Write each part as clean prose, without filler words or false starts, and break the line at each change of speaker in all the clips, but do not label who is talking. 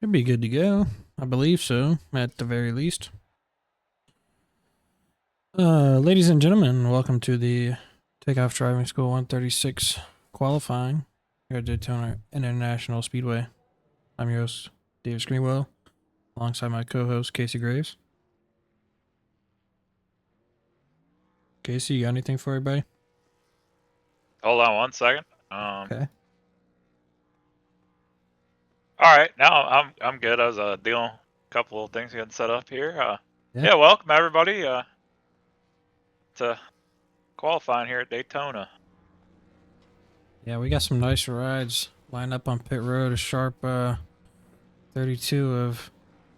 Should be good to go. I believe so, at the very least. Ladies and gentlemen, welcome to the Takeoff Driving School 136 qualifying here at Daytona International Speedway. I'm your host, David Screenwell, alongside my co-host, Casey Graves. Casey, you got anything for everybody?
Hold on one second.
Okay.
All right, now I'm good. I was dealing a couple of things getting set up here.
Yeah.
Yeah, welcome everybody to qualifying here at Daytona.
Yeah, we got some nice rides lined up on pit road. A sharp 32 of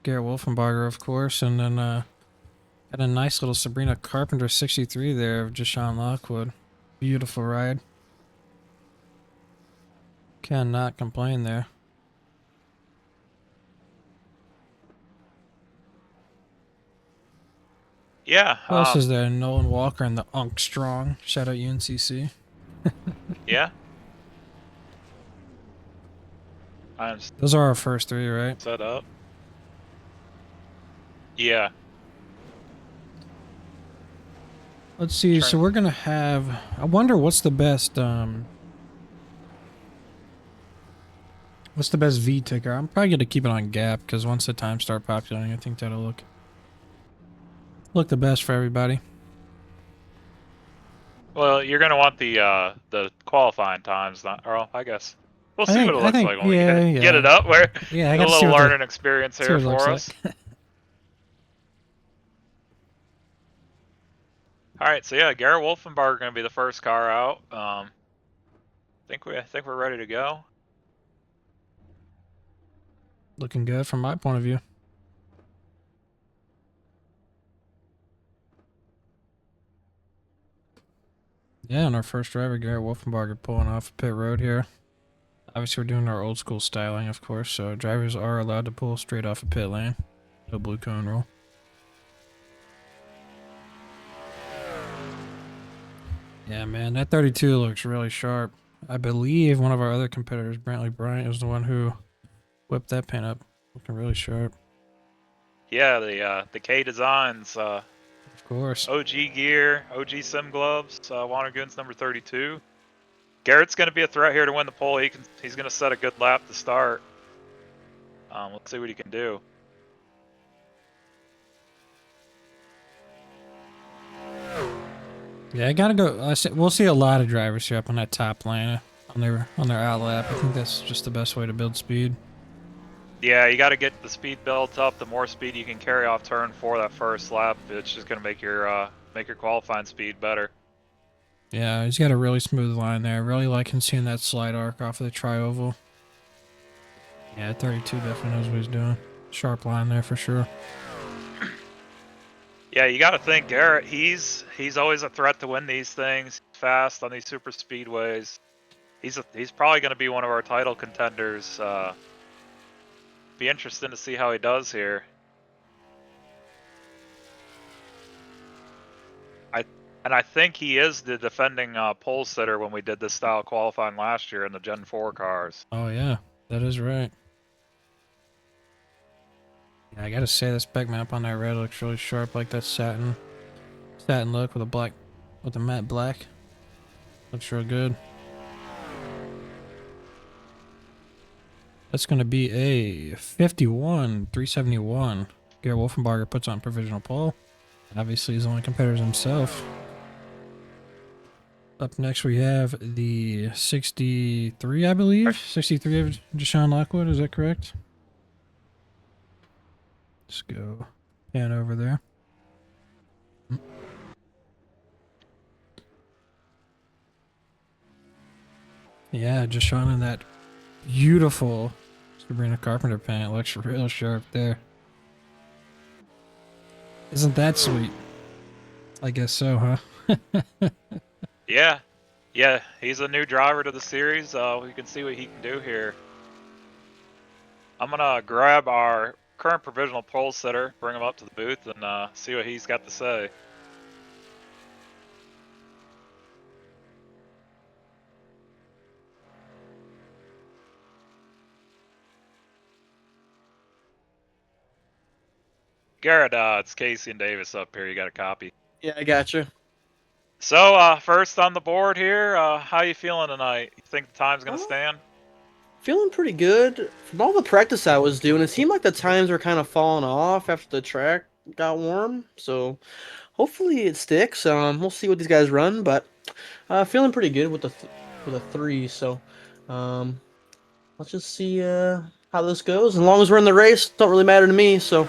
Garrett Wolfenbarger, of course, and then got a nice little Sabrina Carpenter 63 there of Deshaun Lockwood. Beautiful ride. Cannot complain there.
Yeah,
Who else is there? Nolan Walker and the Unk Strong. Shout out UNCC.
yeah. I'm
Those are our first three, right?
set up. Yeah.
Let's see. So we're gonna have. I wonder what's the best. What's the best V ticker? I'm probably gonna keep it on Gap because once the times start populating, I think that'll look the best for everybody.
Well, you're gonna want the qualifying times, not, or I guess we'll see what it looks like when we get it up. Where
Yeah, I
a
got to see
little
what
learning experience here
it looks
for
like.
us. All right, so yeah, Garrett Wolfenbarger gonna be the first car out. I think we're ready to go.
Looking good from my point of view. Yeah, and our first driver, Garrett Wolfenbarger, pulling off pit road here. Obviously, we're doing our old school styling, of course, so drivers are allowed to pull straight off a pit lane. No blue cone rule. Yeah, man, that 32 looks really sharp. I believe one of our other competitors, Brantley Bryant, is the one who whipped that paint up. Looking really sharp.
Yeah, the K Designs,
of course,
OG gear, OG sim gloves, Goons number 32. Garrett's going to be a threat here to win the pole. He's going to set a good lap to start. Let's see what he can do.
Yeah, I gotta go. We'll see a lot of drivers here up on that top lane on their out lap. I think that's just the best way to build speed.
Yeah, you got to get the speed built up. The more speed you can carry off turn 4 that first lap, it's just going to make your qualifying speed better.
Yeah, he's got a really smooth line there. Really liking seeing that slide arc off of the tri-oval. Yeah, 32 definitely knows what he's doing. Sharp line there for sure.
Yeah, you got to think Garrett. He's always a threat to win these things. He's fast on these super speedways. He's probably going to be one of our title contenders. Be interesting to see how he does here. I think he is the defending pole sitter when we did this style qualifying last year in the Gen 4 cars.
Oh yeah, that is right. Yeah, I gotta say the spec map on that red looks really sharp, like that satin look with a matte black. Looks real good. That's gonna be a 51 371. Garrett Wolfenbarger puts on provisional pole. Obviously, he's only competitors himself. Up next, we have the 63, I believe. 63 of Deshaun Lockwood, is that correct? Let's go pan over there. Yeah, Deshaun in that beautiful Sabrina Carpenter paint. Looks real sharp there. Isn't that sweet? I guess so, huh?
Yeah. Yeah, he's a new driver to the series. We can see what he can do here. I'm going to grab our current provisional pole sitter, bring him up to the booth, and see what he's got to say. Garrett, it's Casey and Davis up here. You got a copy.
Yeah, I gotcha.
So, first on the board here, how you feeling tonight? You think the time's gonna
Oh.
stand?
Feeling pretty good. From all the practice I was doing, it seemed like the times were kind of falling off after the track got warm. So hopefully it sticks. We'll see what these guys run, but feeling pretty good with the three. So um, let's just see how this goes. As long as we're in the race, don't really matter to me. So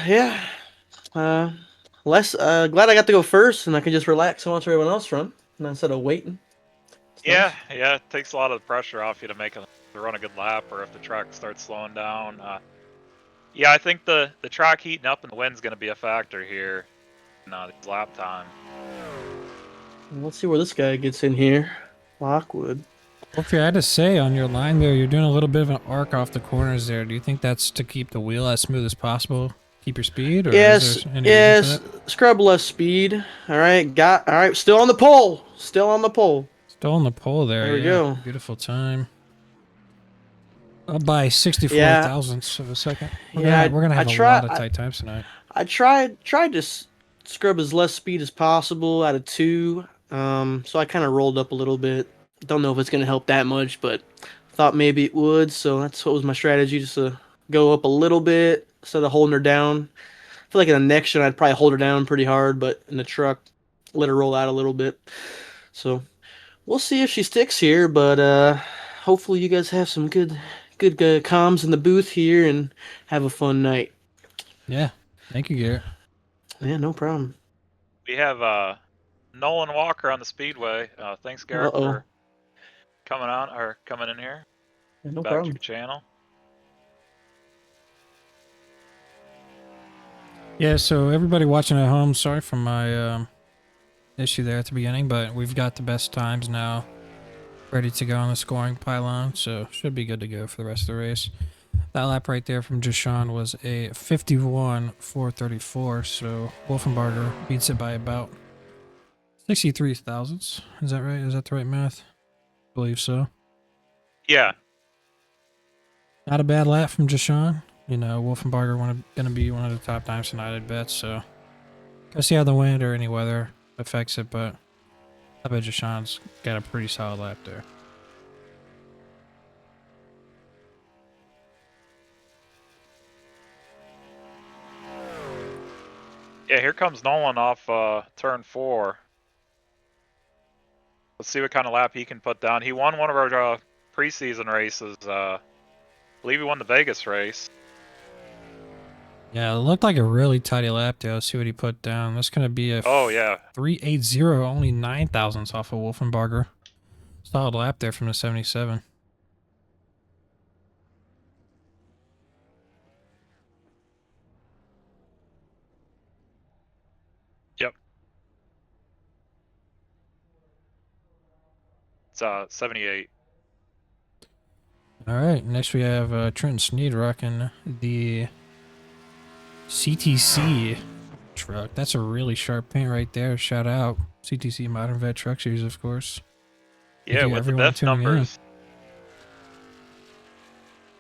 yeah, uh, less glad I got to go first, and I can just relax and watch everyone else run, and instead of waiting. It's
Yeah,
nice.
yeah. It takes a lot of the pressure off you to run a good lap, or if the track starts slowing down. Yeah, I think the track heating up and the wind's gonna be a factor here. These lap time.
Let's see where this guy gets in here. Lockwood.
Wolfie, I had to say on your line there, you're doing a little bit of an arc off the corners there. Do you think that's to keep the wheel as smooth as possible? Keep your speed, or
Yes,
is there any reason
yes.
for that?
Scrub less speed. All right, all right. Still on the pole. Still on the pole.
Still on the pole there.
There we
Yeah,
go.
beautiful time. Up by 64
Yeah,
thousandths of a second.
yeah.
We're gonna have a lot of tight times tonight.
I tried to scrub as less speed as possible out of two. So I kind of rolled up a little bit. Don't know if it's gonna help that much, but thought maybe it would. So that's what was my strategy, just to go up a little bit instead of holding her down. I feel like in the next one I'd probably hold her down pretty hard, but in the truck, let her roll out a little bit. So we'll see if she sticks here, but hopefully you guys have some good comms in the booth here and have a fun night.
Yeah, thank you, Garrett.
Yeah, no problem.
We have Nolan Walker on the speedway. Thanks, Garrett,
Uh-oh.
for coming in here.
Yeah, no
Back to
problem.
your channel.
Yeah, so everybody watching at home, sorry for my issue there at the beginning, but we've got the best times now ready to go on the scoring pylon, so should be good to go for the rest of the race. That lap right there from Jashawn was a 51.434, so Wolfenbarger beats it by about 63 thousandths. Is that right? Is that the right math? I believe so.
Yeah.
Not a bad lap from Jashawn. You know, Wolfenbarger going to be one of the top times tonight, I bet, so gotta see how the wind or any weather affects it, but I bet Jashawn's got a pretty solid lap there.
Yeah, here comes Nolan off turn 4. Let's see what kind of lap he can put down. He won one of our preseason races. I believe he won the Vegas race.
Yeah, it looked like a really tidy lap there. Let's see what he put down. That's going to be a 380, only 9 thousandths off of Wolfenbarger. Solid lap there from the 77.
Yep. It's 78.
All right, next we have Trenton Sneed rocking the CTC truck. That's a really sharp paint right there. Shout out CTC Modern Vet Truck Series, of course.
Yeah, with the Biff numbers.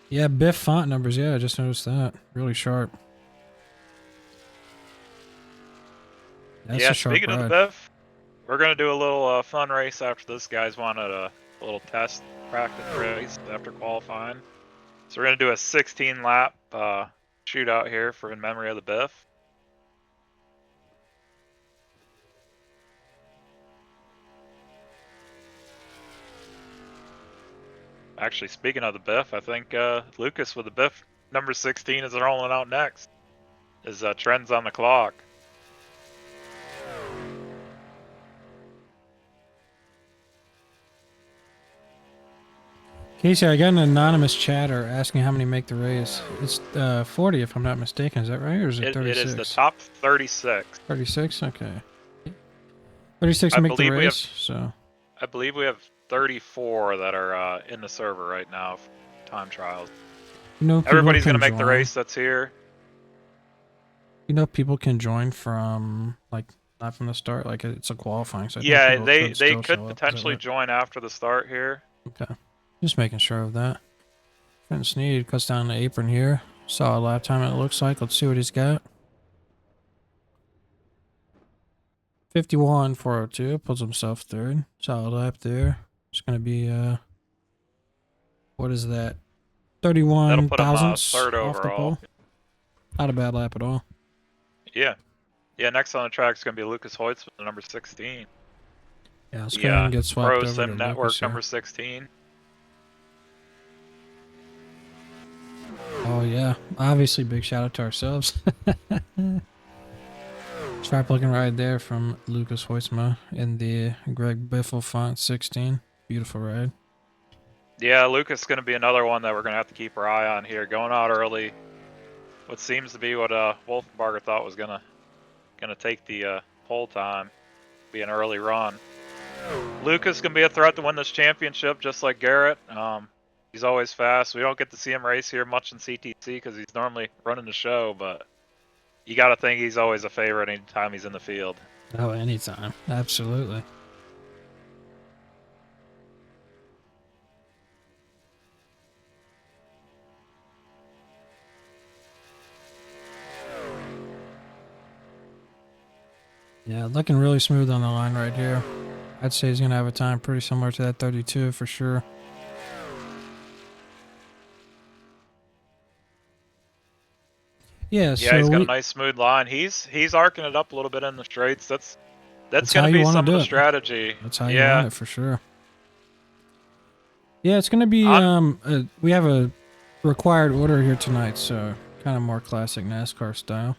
Yeah, Biff font numbers. Yeah, I just noticed that. Really sharp. That's a sharp
Speaking
ride.
of the Biff, we're going to do a little fun race after this. Guys wanted a little test practice race after qualifying. So we're going to do a 16 lap shootout here for in memory of the Biff. Actually, speaking of the Biff, I think Lucas with the Biff number 16 is rolling out next. His trend's on the clock.
Casey, I got an anonymous chatter asking how many make the race. It's 40 if I'm not mistaken. Is that right? Or is it 36?
It is the top 36.
36? Okay. 36 make the race, so...
I believe we have 34 that are in the server right now for time trials.
You know,
everybody's going to make the race that's here.
You know, people can join from, like, not from the start. Like, it's a qualifying. So
yeah, they could potentially join after the start here.
Okay. Just making sure of that. Trenton Sneed cuts down the apron here. Solid lap time it looks like. Let's see what he's got. 51.402. Pulls himself third. Solid lap there. It's going to be, what is that?
That'll
31
put him
thousandths
third
off the
overall.
pole. Not a bad lap at all.
Yeah. Yeah, next on the track is going to be Lucas Hoyts with the number 16.
Yeah, let's go ahead and get swapped
Pro
over
Sim
to
Network
Lucas here.
number 16.
Oh yeah, obviously big shout out to ourselves. Sharp looking ride there from Lucas Hoytsma in the Greg Biffle font 16. Beautiful ride.
Yeah, Lucas is going to be another one that we're going to have to keep our eye on here. Going out early. What seems to be what Wolfenbarger thought was gonna take the pole time. Be an early run. Lucas can be a threat to win this championship, just like Garrett. He's always fast. We don't get to see him race here much in CTC because he's normally running the show, but you got to think he's always a favorite anytime he's in the field.
Oh, anytime. Absolutely. Yeah, looking really smooth on the line right here. I'd say he's going to have a time pretty similar to that 32 for sure. Yeah,
Yeah, he's got a nice smooth line. He's arcing it up a little bit in the straights. That's going to be some of the strategy.
That's how you want it for sure. Yeah, it's going to be we have a required order here tonight, so kind of more classic NASCAR style.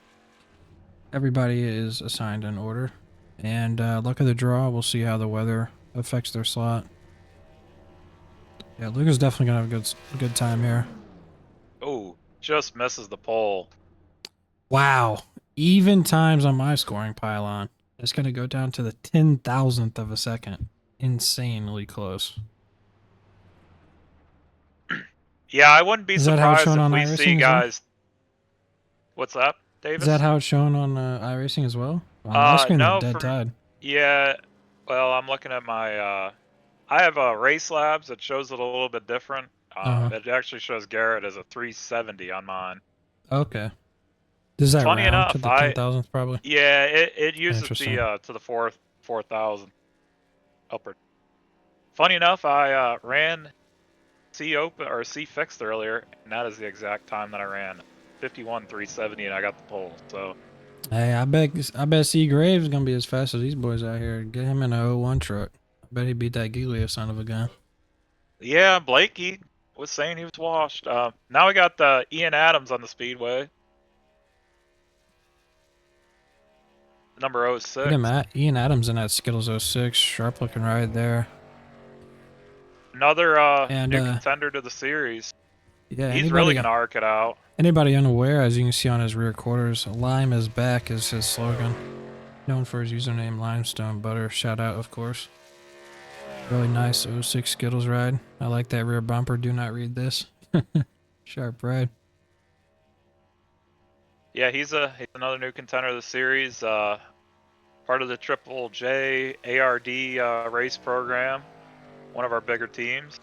Everybody is assigned an order, and luck of the draw, we'll see how the weather affects their slot. Yeah, Luca's definitely going to have a good time here.
Oh, just misses the pole.
Wow. Even times on my scoring pylon. It's going to go down to the 10,000th of a second. Insanely close.
Yeah, I wouldn't be surprised if we see guys. What's up, Davis?
Is that how it's shown on iRacing as well? On my screen,
no,
dead tide.
Yeah, well, I'm looking at my. I have Race Labs that shows it a little bit different. It actually shows Garrett as a 370 on mine.
Okay. Does that
Funny
round
enough,
to the 10,000th probably?
Yeah, it uses the to the 4,000 upward. Funny enough, I ran C open or C fixed earlier, and that is the exact time that I ran 51.370, and I got the pole. So.
Hey, I bet C Graves is gonna be as fast as these boys out here. Get him in a 01 truck. I bet he beat that Giglio son of a gun.
Yeah, Blakey was saying he was washed. Now we got Ian Adams on the speedway. Number 06.
Look at Matt. Ian Adams in that Skittles 06. Sharp looking ride there.
Another new contender to the series.
Yeah,
he's really going to arc it out.
Anybody unaware, as you can see on his rear quarters, Lime is back is his slogan. Known for his username Limestone Butter. Shout out, of course. Really nice 06 Skittles ride. I like that rear bumper. Do not read this. Sharp ride.
Yeah, he's another new contender of the series. Part of the Triple J ARD race program. One of our bigger teams.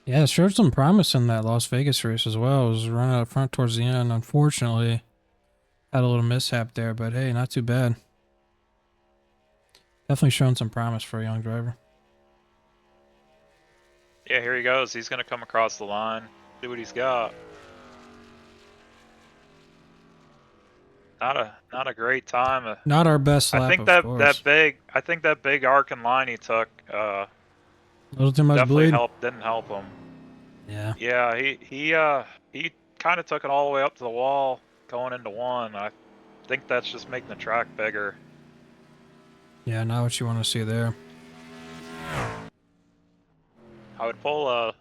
Yeah, it showed some promise in that Las Vegas race as well. It was running out front towards the end. Unfortunately, had a little mishap there, but hey, not too bad. Definitely showing some promise for a young driver.
Yeah, here he goes. He's going to come across the line. See what he's got. Not a great time.
Not our best lap,
I think that big arcing line he took.
A little too much
definitely
bleed.
Didn't help him.
Yeah.
Yeah, he kind of took it all the way up to the wall going into one. I think that's just making the track bigger.
Yeah, not what you want to see there.
I would pull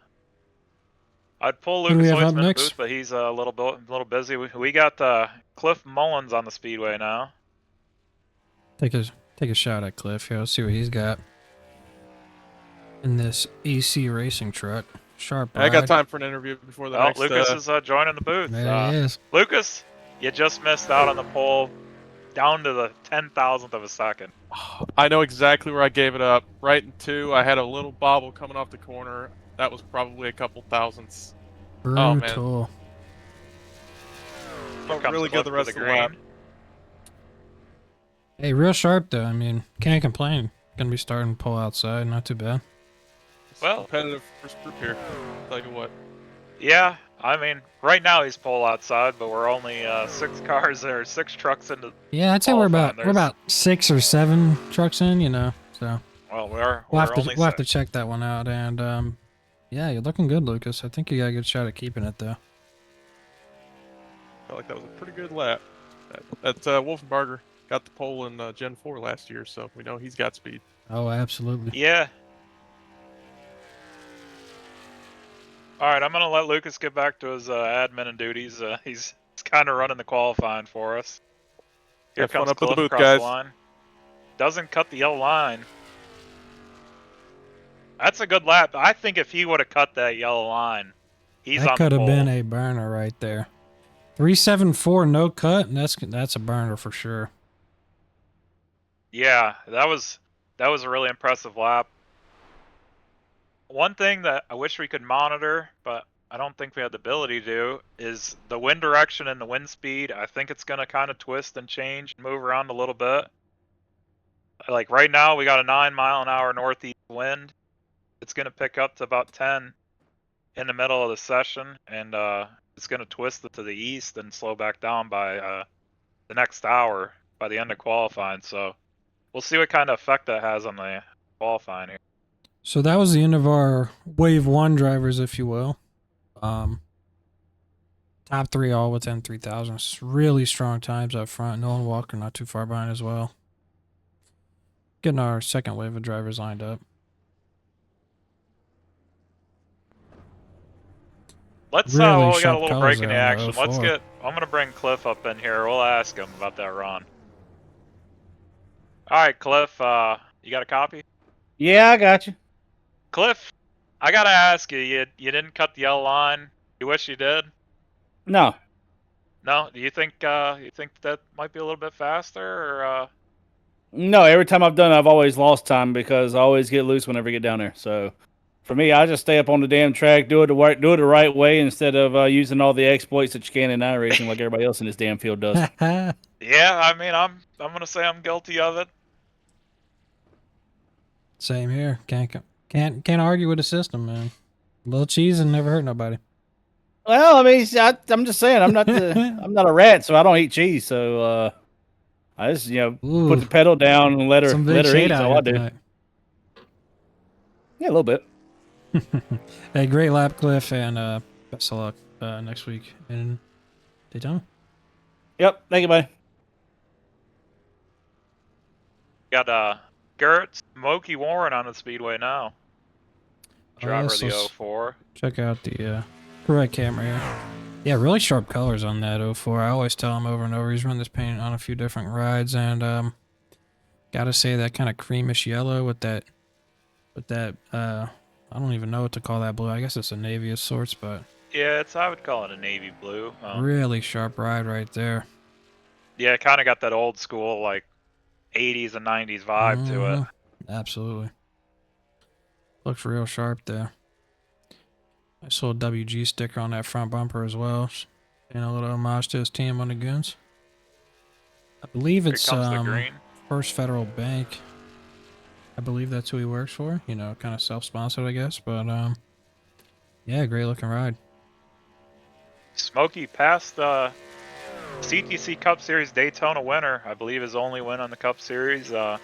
Lucas Hoytsman in the booth, but he's a little busy. We got Cliff Mullins on the speedway now.
Take a shot at Cliff here. Let's see what he's got in this AC racing truck. Sharp ride.
I got time for an interview before the next.
Lucas is joining the booth.
There he is.
Lucas, you just missed out on the pole, down to the 10,000th of a second.
I know exactly where I gave it up. Right in two, I had a little bobble coming off the corner. That was probably a couple thousandths.
Brutal.
Oh, man. Felt
comes
really
Cliff
good the
to
rest
the
of the lap.
green.
Hey, real sharp though. I mean, can't complain. Gonna be starting to pull outside. Not too bad.
It's
Well-
competitive first group here. Tell you what.
Yeah, I mean, right now he's pole outside, but we're only 6 cars or 6 trucks into.
Yeah, I'd say we're
Qualifying,
about
there's-
6 or 7 trucks in. You know, so
Well, we're
we'll have
only
to
6.
check that one out. And yeah, you're looking good, Lucas. I think you got a good shot at keeping it though.
Felt like that was a pretty good lap. That Wolfenbarger got the pole in Gen 4 last year, so we know he's got speed.
Oh, absolutely.
Yeah. All right, I'm gonna let Lucas get back to his admin and duties. He's kind of running the qualifying for us. Here
Have fun
comes
up to the
Cliff
booth,
across
guys.
the line. Doesn't cut the yellow line. That's a good lap. I think if he would have cut that yellow line, he's
That
on
could
the
have
pole.
been a burner right there. 374 no cut, and that's a burner for sure.
Yeah, that was a really impressive lap. One thing that I wish we could monitor, but I don't think we have the ability to, is the wind direction and the wind speed. I think it's going to kind of twist and change and move around a little bit. Like right now, we got a 9-mile-an-hour northeast wind. It's going to pick up to about 10 in the middle of the session, and it's going to twist it to the east and slow back down by the next hour by the end of qualifying. So we'll see what kind of effect that has on the qualifying here.
So that was the end of our wave 1 drivers, if you will. Top 3 all within 3,000. Really strong times up front. Nolan Walker not too far behind as well. Getting our second wave of drivers lined up.
Let's
Really
well, we got a
sharp
little
colors
break in the
there on the
action. Let's
04.
I'm gonna bring Cliff up in here. We'll ask him about that run. All right, Cliff. You got a copy?
Yeah, I got you.
Cliff, I gotta ask you. You didn't cut the yellow line. You wish you did.
No,
No? Do you think that might be a little bit faster, or
no. Every time I've done it, I've always lost time because I always get loose whenever I get down there. So, for me, I just stay up on the damn track, do it the right way instead of using all the exploits that you can in iRacing like everybody else in this damn field does.
Yeah, I mean, I'm gonna say I'm guilty of it.
Same here. Can't argue with the system, man. A little cheese and never hurt nobody.
Well, I mean, I'm just saying, I'm not a rat, so I don't eat cheese. So I just
Ooh,
put the pedal down and let her
some big shade
eat.
out
That's all
here
I do.
tonight.
Yeah, a little bit.
Hey, great lap, Cliff, and best of luck next week in Daytona.
Yep. Thank you, buddy.
Got Garrett Smokey Warren on the speedway now. Driver
yes,
of the
let's
04.
check out the correct camera here. Yeah, really sharp colors on that 04. I always tell him over and over. He's run this paint on a few different rides, and gotta say that kind of creamish yellow with that I don't even know what to call that blue. I guess it's a navy of sorts, but
Yeah, I would call it a navy blue.
really sharp ride right there.
Yeah, it kind of got that old school like 80s and 90s vibe to it.
Mhm. Absolutely. Looks real sharp there. Nice little WG sticker on that front bumper as well. And a little homage to his team on the Goons. I believe
Here
it's
comes the green.
First Federal Bank. I believe that's who he works for. You know, kind of self-sponsored, I guess. But yeah, great looking ride.
Smokey passed the CTC Cup Series Daytona winner. I believe his only win on the Cup Series. You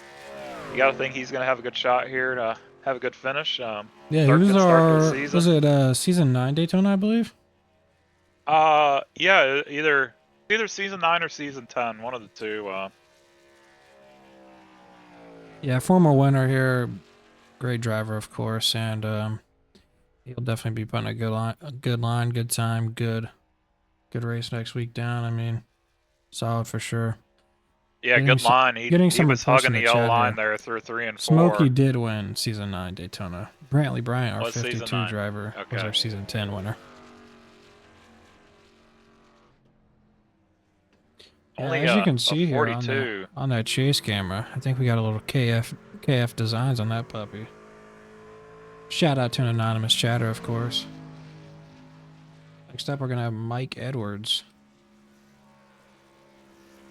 got to think he's going to have a good shot here to have a good finish.
Yeah, he
Start-
was
good start to the
our
season.
was it season 9 Daytona, I believe.
Yeah, either season 9 or season 10, one of the two.
Yeah, former winner here, great driver, of course, and he'll definitely be putting a good line, good time, good race next week down. I mean, solid for sure.
Yeah,
Getting
good line. He
some
was
reports
hugging
in
the
the
yellow
chat
line
here.
there through 3 and 4.
Smokey did win season 9 Daytona. Brantley Bryant, our
Was season
52
9.
driver, was
Okay.
our season 10 winner.
Only,
as you
a
can see here
42.
on that chase camera, I think we got a little KF designs on that puppy. Shout out to an anonymous chatter, of course. Next up, we're gonna have Mike Edwards.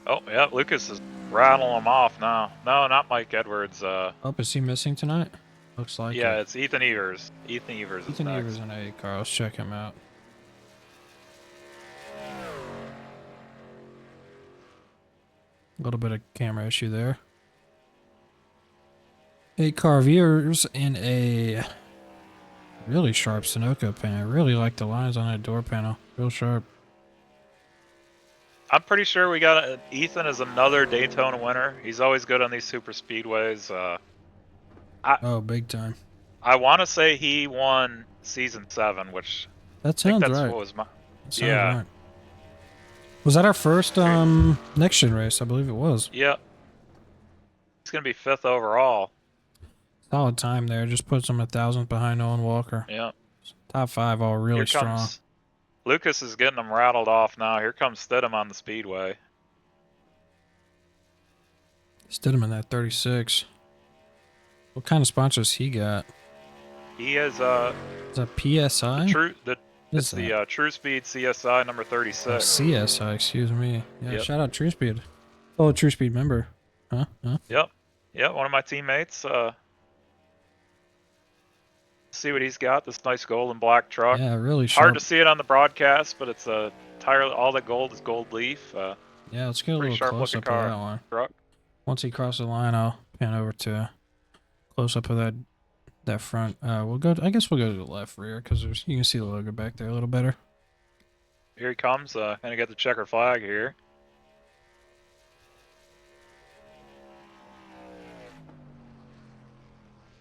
Oh, yeah, Lucas is rattling them off now. No, not Mike Edwards.
Oh, is he missing tonight? Looks like
Yeah,
it.
it's Ethan Evers. Ethan Evers is
Ethan
next.
Evers in a car. Let's check him out. A little bit of camera issue there. 8 car viewers in a really sharp Sunoco paint. I really like the lines on that door panel. Real sharp.
I'm pretty sure we got Ethan is another Daytona winner. He's always good on these super speedways.
Oh, big time.
I want to say he won season 7, which
That
I think
sounds
that's
right.
what was my.
That sounds
Yeah.
right. Was that our first next gen race? I believe it was.
Yep. He's gonna be 5th overall.
Solid time there. Just puts him 1,000th behind Owen Walker.
Yep.
Top 5 all really
Here
strong.
comes Lucas is getting them rattled off now. Here comes Stidham on the speedway.
Stidham in that 36. What kind of sponsors he got?
He is
Is that PSI?
it's the True Speed CSI number 36.
Oh, CSI, excuse me. Yeah,
Yep.
shout out True Speed. Oh, True Speed member. Huh?
Yep. Yep, one of my teammates. See what he's got. This nice gold and black truck.
Yeah, really sharp.
Hard to see it on the broadcast, but it's entirely all the gold is gold leaf.
Yeah, let's get a
Pretty
little
sharp
close
looking
up of
car.
that one.
Truck.
Once he crosses the line, I'll pan over to close up of that front. We'll go. I guess we'll go to the left rear because you can see the logo back there a little better.
Here he comes. Gonna get the checkered flag here.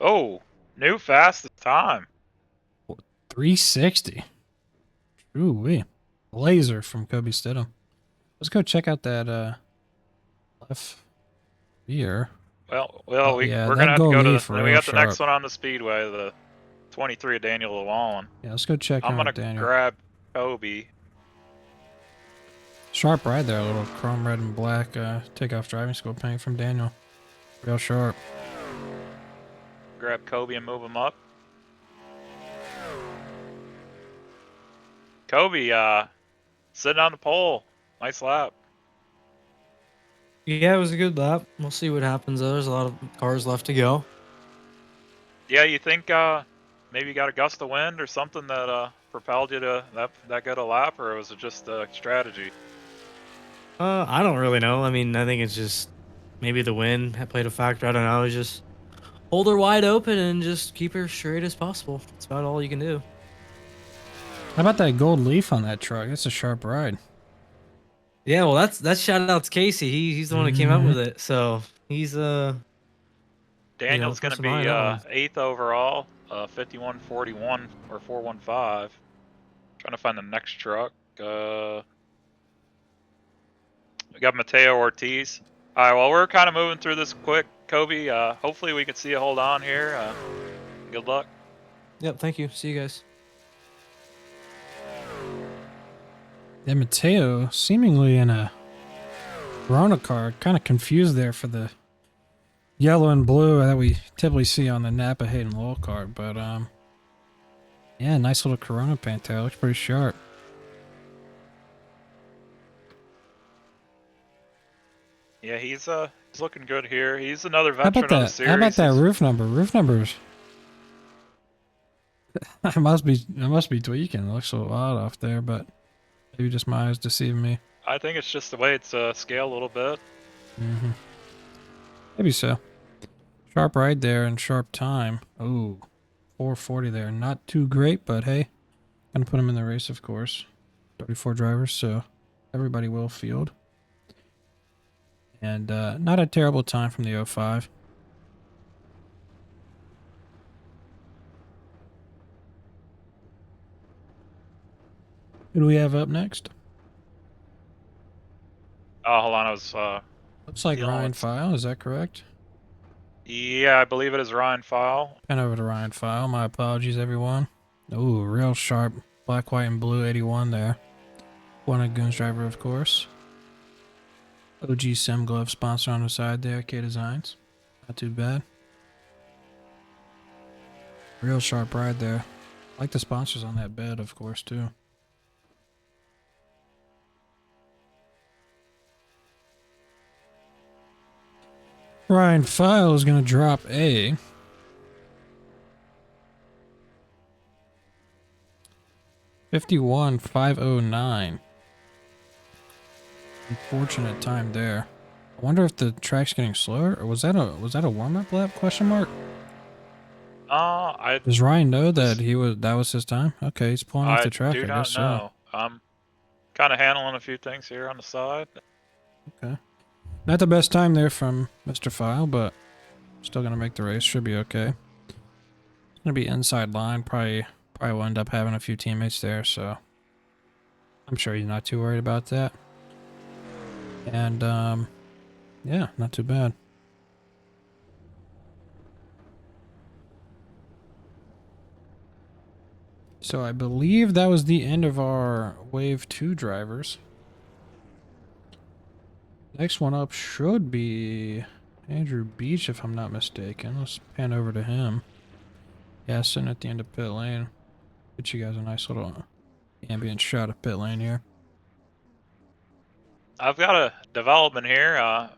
Oh, new fastest time.
360. Ooh wee. Laser from Kobe Stidham. Let's go check out that left rear.
Well,
Oh,
we're
yeah,
gonna
that
have to
gold
go to
leaf
then we
real
got the next
sharp.
one on the speedway, the 23 of Daniel Llewellyn.
Yeah, let's go check
I'm
out
gonna
Daniel.
grab Kobe.
Sharp ride there, a little chrome red and black takeoff driving school paint from Daniel. Real sharp.
Grab Kobe and move him up. Kobe, sitting on the pole. Nice lap.
Yeah, it was a good lap. We'll see what happens though. There's a lot of cars left to go.
Yeah, you think maybe you got a gust of wind or something that propelled you to that good a lap, or was it just strategy?
I don't really know. I mean, I think it's just maybe the wind had played a factor. I don't know. It's just hold her wide open and just keep her straight as possible. That's about all you can do.
How about that gold leaf on that truck? That's a sharp ride.
Yeah, well, that's shout out to Casey. He's the one that came up with it. So he's
Daniel's gonna
person
be
behind that one.
8th overall, 5141 or 415. Trying to find the next truck. We got Mateo Ortiz. All right, well, we're kind of moving through this quick, Kobe. Hopefully we can see you hold on here. Good luck.
Yep. Thank you. See you guys.
Yeah, Mateo seemingly in a Corona car, kind of confused there for the yellow and blue that we typically see on the Napa Hayden Lowell car, but yeah, nice little Corona paint there. Looks pretty sharp.
Yeah, he's looking good here. He's another
How
veteran
about
of the
that?
series.
How about that
He's-
roof number? Roof numbers. I must be tweaking. It looks a little odd off there, but maybe just my eyes deceiving me.
I think it's just the way it's scaled a little bit.
Maybe so. Sharp ride there and sharp time. Oh, 440 there. Not too great, but hey, gonna put him in the race, of course. 34 drivers, so everybody will field. And not a terrible time from the 05. Who do we have up next?
Oh, hold on, I was
Looks like
Yeah,
Ryan
let's-
File, is that correct?
yeah, I believe it is Ryan File.
Pen over to Ryan File. My apologies, everyone. Ooh, real sharp. Black, white, and blue 81 there. One of Goon's driver, of course. OG Sim Glove sponsor on the side there, K Designs. Not too bad. Real sharp ride there. Like the sponsors on that bed, of course, too. Ryan File is going to drop a 51.509. Unfortunate time there. I wonder if the track's getting slower, or was that a warm-up lap? Question mark. Does Ryan know that that was his time? Okay, he's pulling off the track.
do
I
not
guess so.
know. I'm kind of handling a few things here on the side.
Okay. Not the best time there from Mr. File, but still gonna make the race. Should be okay. It's gonna be inside line. Probably will end up having a few teammates there, so I'm sure he's not too worried about that. And yeah, not too bad. So I believe that was the end of our Wave 2 drivers. Next one up should be Andrew Beach, if I'm not mistaken. Let's pan over to him. Yeah, sitting at the end of pit lane. Get you guys a nice little ambient shot of pit lane here.
I've got a development here.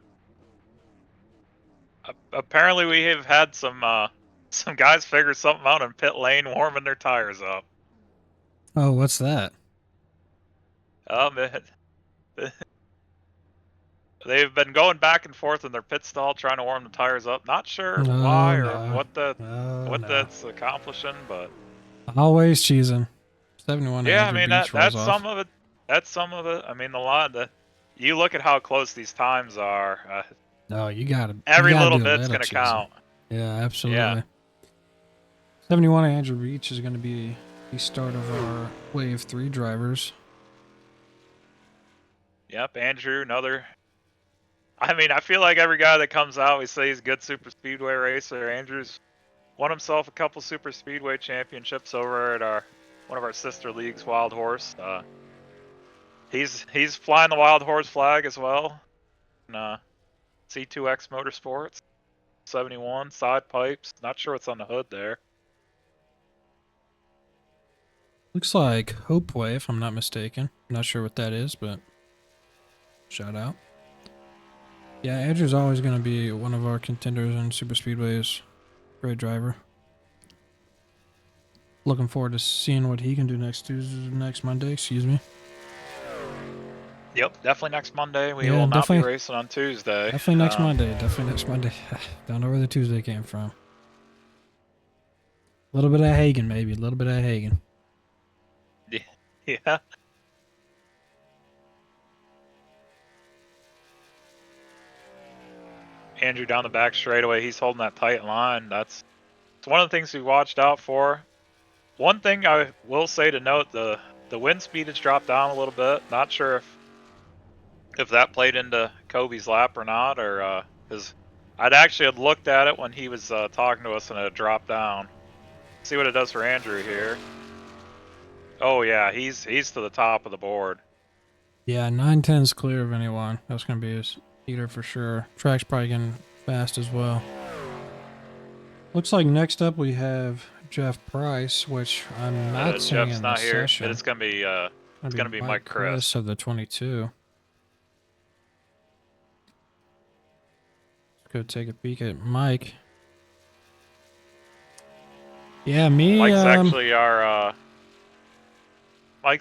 Apparently, we have had some guys figure something out in pit lane, warming their tires up.
Oh, what's that?
They've been going back and forth in their pit stall trying to warm the tires up. Not sure why or what that's accomplishing, but
always cheesing. 71.
yeah,
Andrew
I mean
Beach
that's
rolls off.
some of it. That's some of it. I mean, you look at how close these times are.
No, you gotta.
Every
you gotta
little
do a
bit's gonna
cheesing.
count.
Yeah, absolutely.
Yeah.
71 Andrew Beach is gonna be the start of our Wave 3 drivers.
Yep, Andrew, another. I mean, I feel like every guy that comes out, we say he's a good super speedway racer. Andrew's won himself a couple super speedway championships over at one of our sister leagues, Wild Horse. He's flying the Wild Horse flag as well. In, C2X Motorsports, 71 side pipes. Not sure what's on the hood there.
Looks like Hopeway, if I'm not mistaken. Not sure what that is, but shout out. Yeah, Andrew's always going to be one of our contenders in super speedways. Great driver. Looking forward to seeing what he can do next Monday. Excuse me.
Yep, definitely next Monday. We
Yeah,
will not be
definitely-
racing on Tuesday.
Definitely next Monday. Definitely next Monday. Don't know where the Tuesday came from. A little bit of Hagen, maybe. A little bit of Hagen.
Yeah. Andrew down the back straightaway. He's holding that tight line. It's one of the things we watched out for. One thing I will say to note, the wind speed has dropped down a little bit. Not sure if that played into Kobe's lap or not, or because I'd actually had looked at it when he was talking to us and it had dropped down. See what it does for Andrew here. Oh yeah, he's to the top of the board.
Yeah, 910's clear of anyone. That's going to be his heater for sure. Track's probably getting fast as well. Looks like next up we have Jeff Price, which I'm not seeing
Jeff's
in
not
this
here,
session.
but it's gonna be Mike Chris
of the 22. Let's go take a peek at Mike. Yeah, me.
Mike's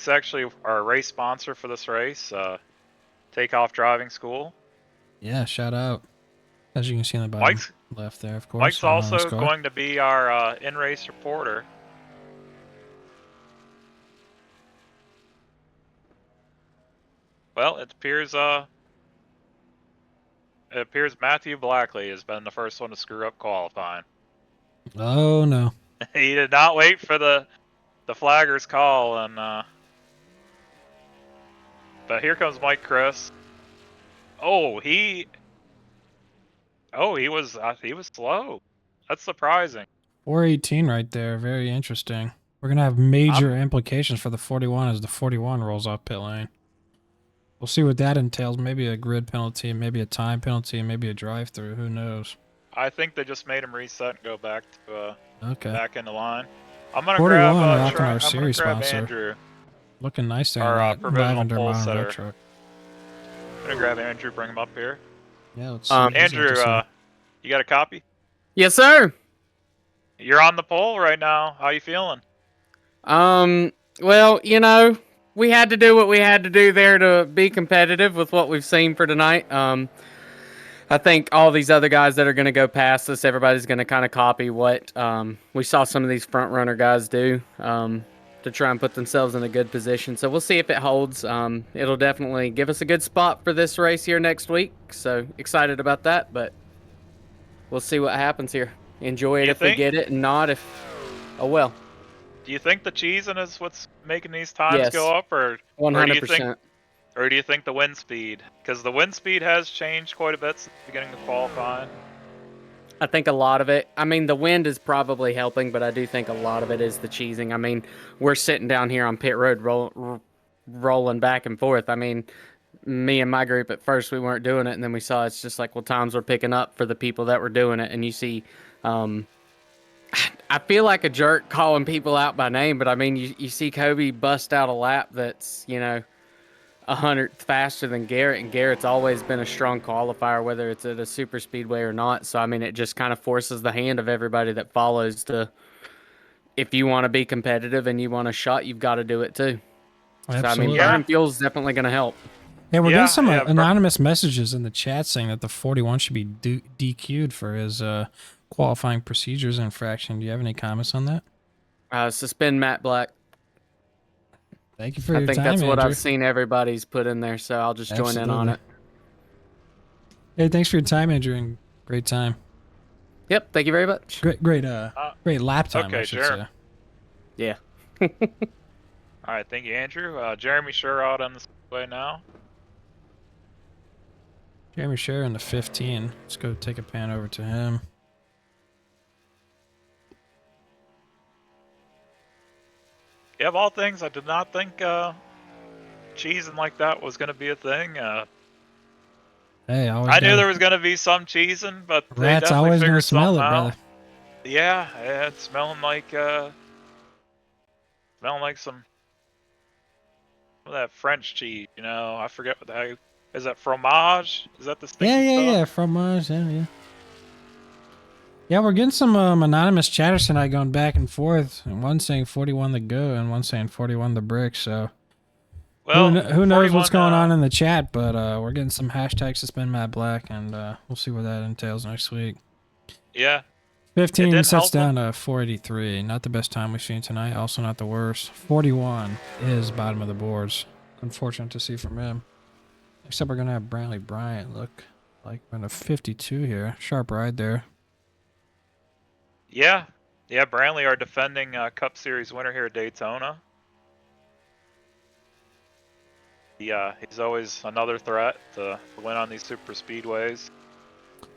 actually our race sponsor for this race. Takeoff Driving School.
Yeah, shout out. As you can see in the bottom left there, of course.
Mike's also going to be our in-race reporter. Well, it appears Matthew Blackley has been the first one to screw up qualifying.
Oh no.
He did not wait for the flagger's call, and but here comes Mike Chris. He was slow. That's surprising.
418 right there. Very interesting. We're gonna have major implications for the 41 as the 41 rolls off pit lane. We'll see what that entails. Maybe a grid penalty, maybe a time penalty, maybe a drive-through. Who knows?
I think they just made him reset and go back to back in the line. I'm gonna
41
grab
rocking our series sponsor.
Andrew.
Looking nice there.
Our
in that
provisional
lavender
pole
Monroe
setter.
truck.
I'm gonna grab Andrew, bring him up here.
Yeah, let's
Andrew, You got a copy?
Yes, sir.
You're on the pole right now. How you feeling?
Well, we had to do what we had to do there to be competitive with what we've seen for tonight. I think all these other guys that are going to go past us, everybody's going to kind of copy what we saw some of these front runner guys do to try and put themselves in a good position. So we'll see if it holds. It'll definitely give us a good spot for this race here next week. So excited about that, but we'll see what happens here. Enjoy it if we get it, and not if, oh well.
Do you think the cheesing is what's making these times
Yes.
go up, or
100%.
Or do you think the wind speed? Because the wind speed has changed quite a bit since the beginning of qualifying.
I think a lot of it, the wind is probably helping, but I do think a lot of it is the cheesing. We're sitting down here on pit road rolling back and forth. Me and my group at first, we weren't doing it, and then we saw it's just like, well, times were picking up for the people that were doing it, and you see, I feel like a jerk calling people out by name, but you see Kobe bust out a lap that's, 100th faster than Garrett, and Garrett's always been a strong qualifier, whether it's at a super speedway or not. So it just kind of forces the hand of everybody that follows to, if you want to be competitive and you want a shot, you've got to do it too.
Absolutely.
So burning fuel is definitely going to help.
Yeah, we're getting some anonymous messages in the chat saying that the 41 should be DQ'd for his qualifying procedures infraction. Do you have any comments on that?
Suspend Matt Black.
Thank you for your time,
I think that's what
Andrew.
I've seen everybody's put in there, so I'll just join in on it.
Hey, thanks for your time, Andrew, and great time.
Yep, thank you very much.
Great lap time,
okay,
I should
sure.
say.
Yeah.
All right, thank you, Andrew. Jeremy Sure out on the way now.
Jeremy Sher in the 15. Let's go take a pan over to him.
Yeah, of all things, I did not think cheesing like that was going to be a thing.
Hey,
I knew there was going to be some cheesing, but they
rat's
definitely
always
figured
smell it,
something
brother.
out. Yeah, it's smelling like some of that French cheese. I forget what the heck. Is that fromage? Is that the stinky stuff?
Yeah, fromage. Yeah. Yeah, we're getting some anonymous chatters tonight going back and forth. And one saying 41 the go and one saying 41 the brick. So
well,
who knows what's going on in the chat, but we're getting some hashtags suspend Matt Black, and we'll see what that entails next week.
Yeah.
15 sets down to 483. Not the best time we've seen tonight. Also not the worst. 41 is bottom of the boards. Unfortunate to see from him. Except we're going to have Brantley Bryant look like we're in a 52 here. Sharp ride there.
Yeah, Brantley, our defending Cup Series winner here at Daytona. He's always another threat to win on these super speedways.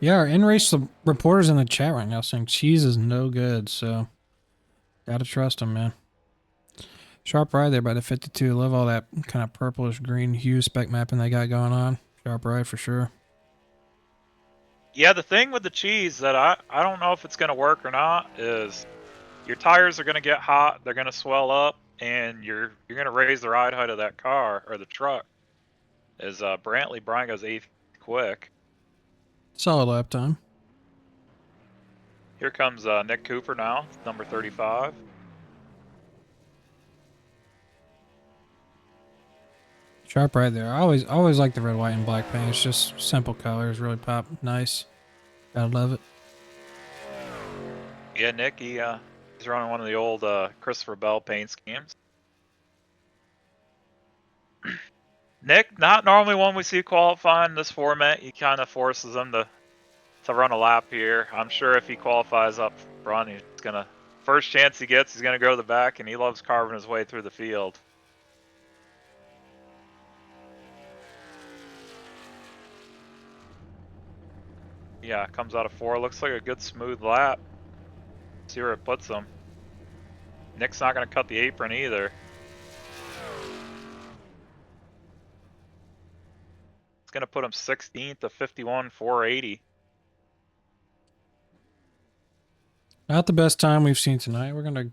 Yeah, our in-race reporters in the chat right now saying cheese is no good, so gotta trust him, man. Sharp ride there by the 52. Love all that kind of purplish green hue spec mapping they got going on. Sharp ride for sure.
Yeah, the thing with the cheese that I don't know if it's going to work or not is your tires are going to get hot, they're going to swell up, and you're going to raise the ride height of that car or the truck. As Brantley Bryant goes 8th quick.
Solid lap time.
Here comes Nick Cooper now, number 35.
Sharp right there. I always like the red, white, and black paint. It's just simple colors, really pop nice. Gotta love it.
Yeah, Nick, he's running one of the old Christopher Bell paint schemes. Nick, not normally one we see qualifying this format. He kind of forces them to run a lap here. I'm sure if he qualifies up front, he's gonna first chance he gets, he's gonna go to the back, and he loves carving his way through the field. Yeah, comes out of 4. Looks like a good smooth lap. See where it puts him. Nick's not going to cut the apron either. It's going to put him 16th to 51, 480.
Not the best time we've seen tonight. We're going to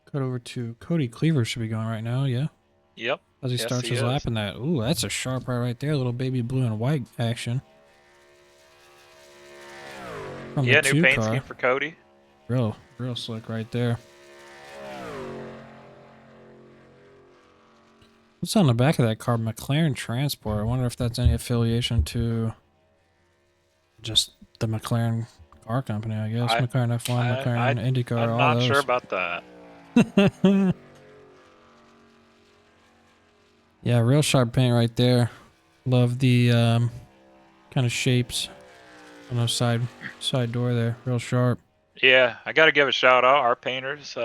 cut over to Cody Cleaver should be going right now, yeah?
Yep.
As he starts his lap in that. Ooh, that's a sharp ride right there. Little baby blue and white action. from
Yeah,
the
new
2
paint
car.
scheme for Cody.
Real slick right there. What's on the back of that car? McLaren Transport. I wonder if that's any affiliation to just the McLaren car company, I guess. McLaren F1, McLaren IndyCar,
I'm
all
not sure
those.
about that.
Yeah, real sharp paint right there. Love the kind of shapes on the side door there. Real sharp.
Yeah, I got to give a shout out our painters.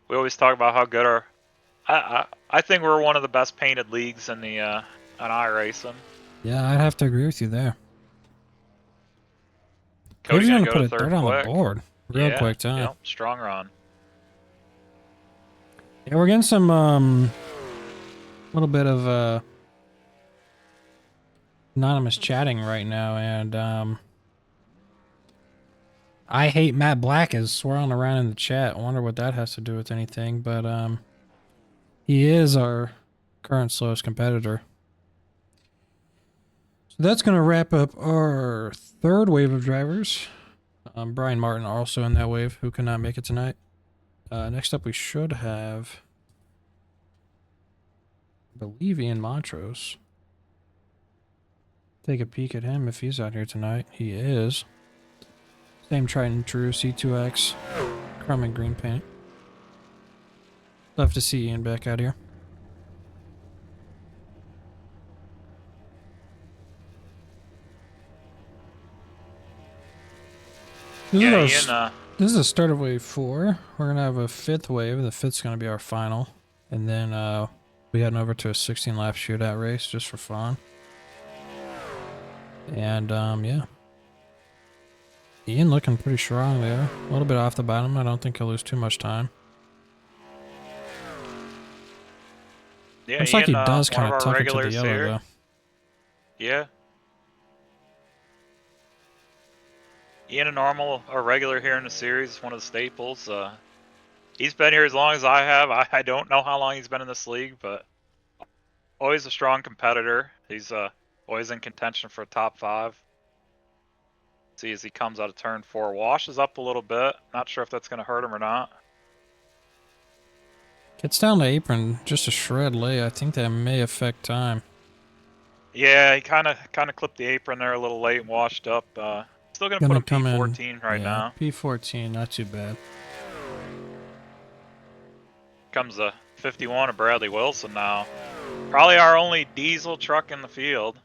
We always talk about how good our. I think we're one of the best painted leagues in the on iRacing.
Yeah, I'd have to agree with you there.
Cody's
Cody's
gonna
gonna
go
put
to
a
third
third on the
quick.
board. Real
Yeah,
quick time.
Yep, strong run.
Yeah, we're getting some little bit of anonymous chatting right now, and I hate Matt Black is swirling around in the chat. I wonder what that has to do with anything, but he is our current slowest competitor. So that's gonna wrap up our third wave of drivers. Brian Martin also in that wave, who could not make it tonight. Next up we should have, I believe, Ian Montrose. Take a peek at him if he's out here tonight. He is. Same tried and true C2X, chrome and green paint. Love to see Ian back out here. This is the start of wave 4. We're gonna have a 5th wave. The 5th's gonna be our final, and then we heading over to a 16-lap shootout race just for fun. And yeah, Ian looking pretty strong there. A little bit off the bottom. I don't think he'll lose too much time.
Yeah,
Looks
Ian,
like he does
one
kind of
our
tuck into the
regulars
yellow
here.
though.
Yeah. Ian, a normal or regular here in the series, one of the staples. He's been here as long as I have. I don't know how long he's been in this league, but always a strong competitor. He's always in contention for a top 5. See as he comes out of turn 4, washes up a little bit. Not sure if that's going to hurt him or not.
Gets down the apron just a shred late. I think that may affect time.
Yeah, he kind of clipped the apron there a little late and washed up. Still going to put him
come
P14
in,
right now.
P14, not too bad.
Comes a 51 of Bradley Wilson now. Probably our only diesel truck in the field.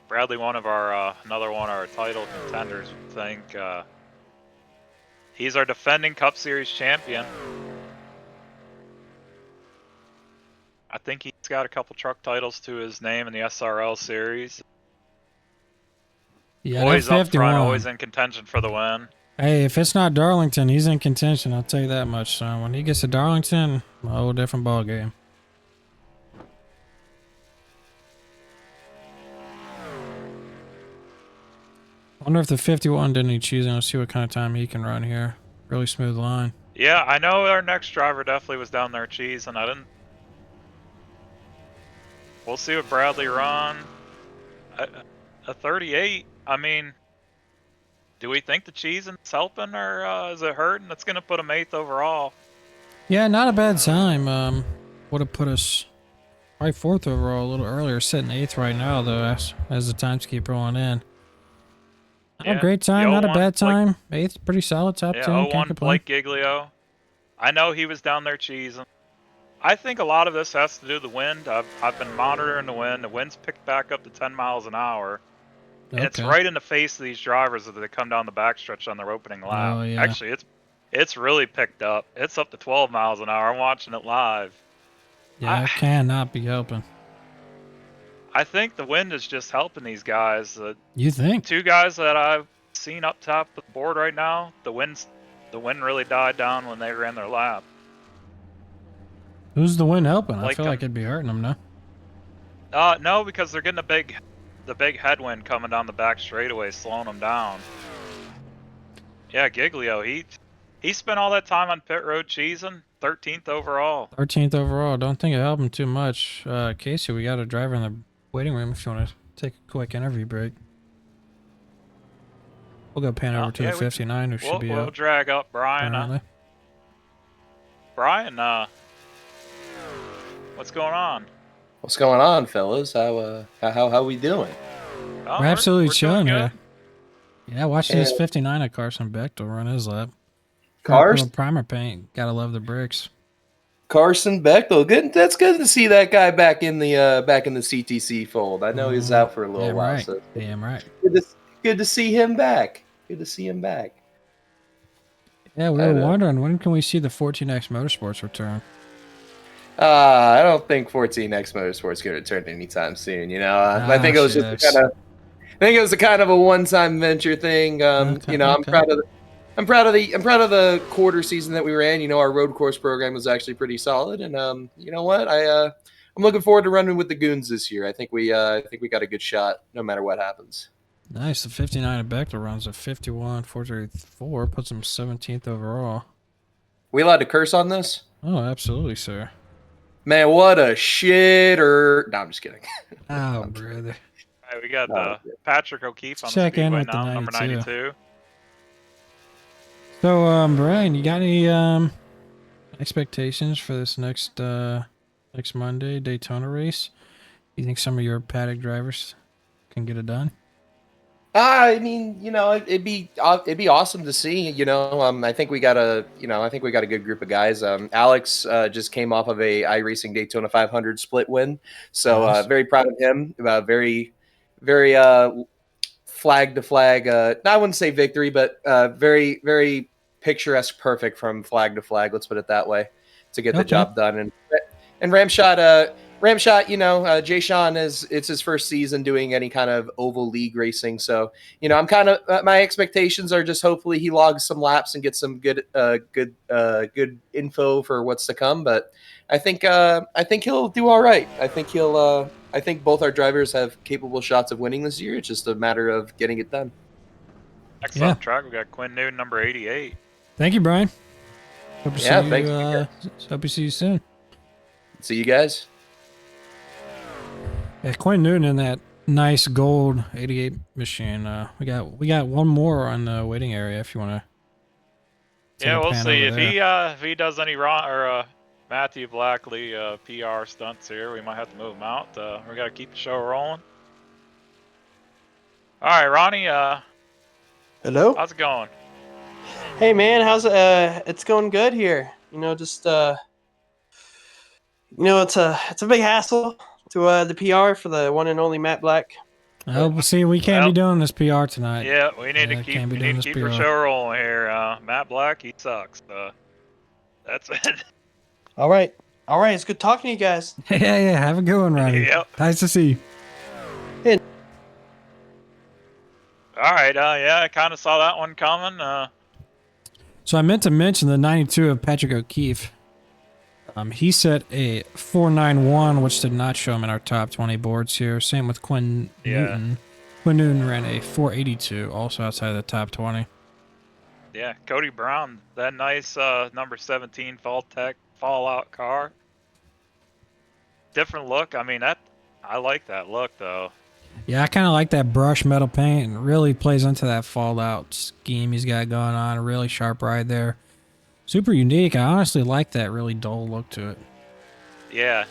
Bradley, one of our another one of our title contenders, I think. He's our defending Cup Series champion. I think he's got a couple truck titles to his name in the SRL series.
Yeah,
Always
that
up
51.
front, always in contention for the win.
Hey, if it's not Darlington, he's in contention. I'll tell you that much, son. When he gets to Darlington, a whole different ball game. Wonder if the 51 didn't need cheesing. Let's see what kind of time he can run here. Really smooth line.
Yeah, I know our next driver definitely was down there cheese, and I didn't. We'll see what Bradley run. A 38. I mean, do we think the cheesing's helping, or is it hurting? That's gonna put him 8th overall.
Yeah, not a bad time. Would have put us probably 4th overall a little earlier. Sitting 8th right now, though, as the times keep rolling in. Not a great time, not a bad time. 8th, pretty solid top 10. Can't
01
complain.
Blake Giglio. I know he was down there cheesing. I think a lot of this has to do with the wind. I've been monitoring the wind. The wind's picked back up to 10 miles an hour. And it's right in the face of these drivers as they come down the backstretch on their opening lap.
Oh, yeah.
Actually, it's really picked up. It's up to 12 miles an hour. I'm watching it live.
Yeah, it cannot be helping.
I think the wind is just helping these guys.
You think?
2 guys that I've seen up top of the board right now, the wind really died down when they ran their lap.
Who's the wind helping? I
Like
feel like it'd be hurting them, no?
No, because they're getting the big headwind coming down the back straightaway, slowing them down. Yeah, Giglio, he spent all that time on pit road cheesing, 13th overall.
13th overall. Don't think it helped him too much. Casey, we got a driver in the waiting room if you want to take a quick interview break. We'll go pan
Oh,
over to
yeah,
the 59 who should be
We'll
out
drag up Brian.
currently.
Brian, what's going on?
What's going on, fellas? How we doing?
Oh,
We're absolutely
doing
chilling
good.
here. Yeah, watching this
And
59 at Carson Bechtel run his lap.
Cars,
Little primer paint. Gotta love the brakes.
Carson Bechtel. Good. That's good to see that guy back in the CTC fold. I know he's out for a little
Damn
while,
right.
so
Damn right.
good to see him back. Good to see him back.
Yeah, we were wondering, when can we see the 14X Motorsports return?
I don't think 14X Motorsports going to return anytime soon. You know, I think it was just I think it was a kind of a one-time venture thing.
Okay,
you know,
okay.
I'm proud of the quarter season that we ran. You know, our road course program was actually pretty solid, and you know what, I'm looking forward to running with the Goons this year. I think we got a good shot, no matter what happens.
Nice. The 59 at Bechtel runs a 51.434, puts him 17th overall.
We allowed to curse on this?
Oh, absolutely, sir.
Man, what a shitter! No, I'm just kidding.
Oh, brother.
All right, we got
No,
Patrick O'Keefe on
Check
the
in
speedway
with the
now, number
92.
92.
So, Brian, you got any expectations for this next Monday Daytona race? You think some of your paddock drivers can get it done?
I mean, you know, it'd be awesome to see. You know, I think we got a good group of guys. Alex just came off of a iRacing Daytona 500 split win, so
Nice.
very proud of him. Very flag to flag. I wouldn't say victory, but very picturesque, perfect from flag to flag. Let's put it that way, to get the
Okay.
job done. And Ramshot, you know, Jay Sean it's his first season doing any kind of oval league racing. So, you know, I'm kind of my expectations are just hopefully he logs some laps and gets some good info for what's to come. But I think he'll do all right. I think both our drivers have capable shots of winning this year. It's just a matter of getting it done.
Next
Yeah.
up track, we got Quinn Newton, number 88.
Thank you, Brian. Hope to
Yeah,
see
thank
you.
you.
Hope to see you soon.
See you guys.
Yeah, Quinn Newton in that nice gold 88 machine. We got one more on the waiting area if you want to.
Yeah, we'll see if he does any Matthew Blackley PR stunts here. We might have to move him out. We got to keep the show rolling. All right, Ronnie.
Hello.
How's it going?
Hey man, how's it's going good here. You know, just you know, it's a big hassle to the PR for the one and only Matt Black.
Oh, see, we can't be doing this PR tonight.
Yeah, we need to
Yeah,
keep
can't be doing this
the
PR.
show rolling here. Matt Black, he sucks. That's it.
All right, it's good talking to you guys.
Yeah. Have a good one, Ronnie.
Yep.
Nice to see you.
All right. Yeah, I kind of saw that one coming.
So I meant to mention the 92 of Patrick O'Keefe. He set a 491, which did not show him in our top 20 boards here. Same with Quinn Newton. Quinn Newton ran a 482, also outside of the top 20.
Yeah, Cody Brown, that nice number 17 Fallout car. Different look. I mean, I like that look though.
Yeah, I kind of like that brush metal paint, and really plays into that Fallout scheme he's got going on. A really sharp ride there. Super unique. I honestly like that really dull look to it.
Yeah.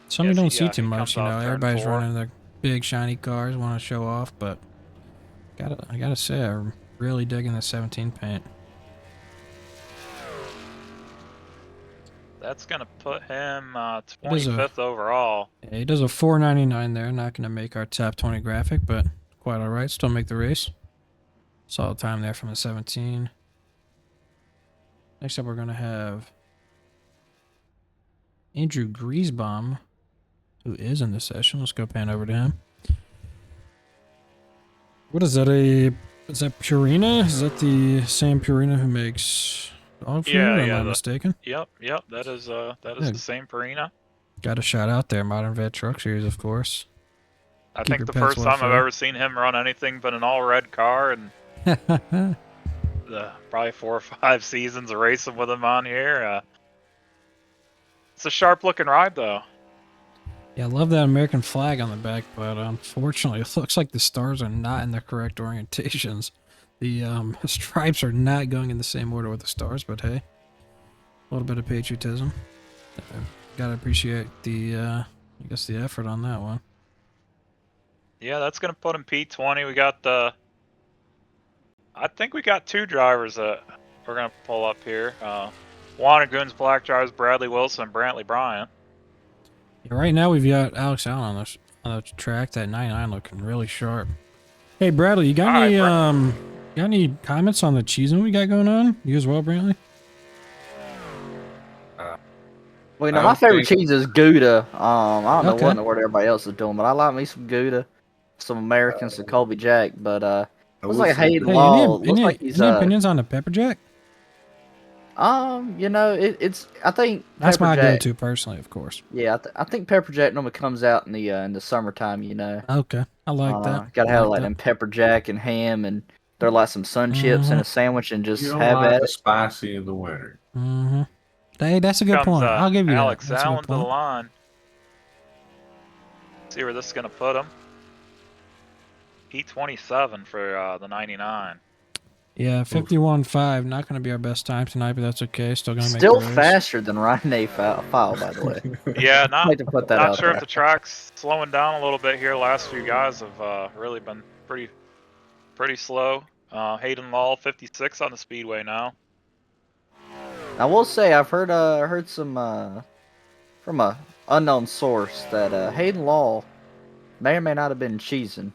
Something you don't see too
he
much,
comes
you
off
know.
turn
Everybody's
4.
running their big shiny cars, want to show off, but I gotta say, I'm really digging the 17 paint.
That's gonna put him
It is
25th overall.
Yeah, he does a 499 there. Not gonna make our top 20 graphic, but quite all right. Still make the race. Solid time there from the 17. Next up, we're gonna have Andrew Griesbaum, who is in the session. Let's go pan over to him. What is that? Is that Purina? Is that the same Purina who makes dog food?
Yeah,
Am
yeah,
I mistaken?
Yep. That is
Yeah.
the same Purina.
Got a shout out there, Modern Vet Truck Series, of course.
I
Keep
think
your
the
pets
first
well
time I've
fed.
ever seen him run anything but an all red car, and probably 4 or 5 seasons of racing with him on here. It's a sharp looking ride though.
Yeah, I love that American flag on the back, but unfortunately, it looks like the stars are not in the correct orientations. The stripes are not going in the same order with the stars, but hey, a little bit of patriotism. Gotta appreciate the, I guess, the effort on that one.
Yeah, that's gonna put him P20. We got the. I think we got 2 drivers that we're gonna pull up here. Wanagoon's black drivers Bradley Wilson and Brantley Bryant.
Yeah, right now we've got Alex Allen on the track. That 99 looking really sharp. Hey Bradley, you got
All
any
right,
got any comments on the cheesing we got going on? You as well, Brantley?
Well, you know,
I
my
don't
favorite
think-
cheese is Gouda. I don't know
Okay.
what in the world everybody else is doing, but I like me some Gouda, some Americans, some Colby Jack. But
I
looks
will
like
say
Hayden
that-
Hey,
Law looks like he's
any opinions on the pepper jack?
you know, it's I think
That's
Pepper
my
Jack,
go-to personally, of course.
Yeah, I think Pepper Jack normally comes out in the summertime. You know,
Okay, I like that.
gotta
I
have
like
like
that.
them Pepper Jack and ham, and they're like some sun chips in a sandwich, and just
You don't
have
like
at
the
it.
spicy in the winter.
Mm-hmm. Hey, that's a good
Comes
point. I'll give you
Alex
that. That's a
Allen
good
to the
point.
line. See where this is gonna put him. P27 for the 99.
Yeah, 51.5. Not going to be our best time tonight, but that's okay. Still going to make
Still
the race.
faster than Ryan A. File, by the way.
Yeah,
I'd
not
like to put that
not
out
sure
there.
if the track's slowing down a little bit here. Last few guys have really been pretty slow. Hayden Law 56 on the speedway now.
I will say I've heard some from a unknown source that Hayden Law may or may not have been cheesing.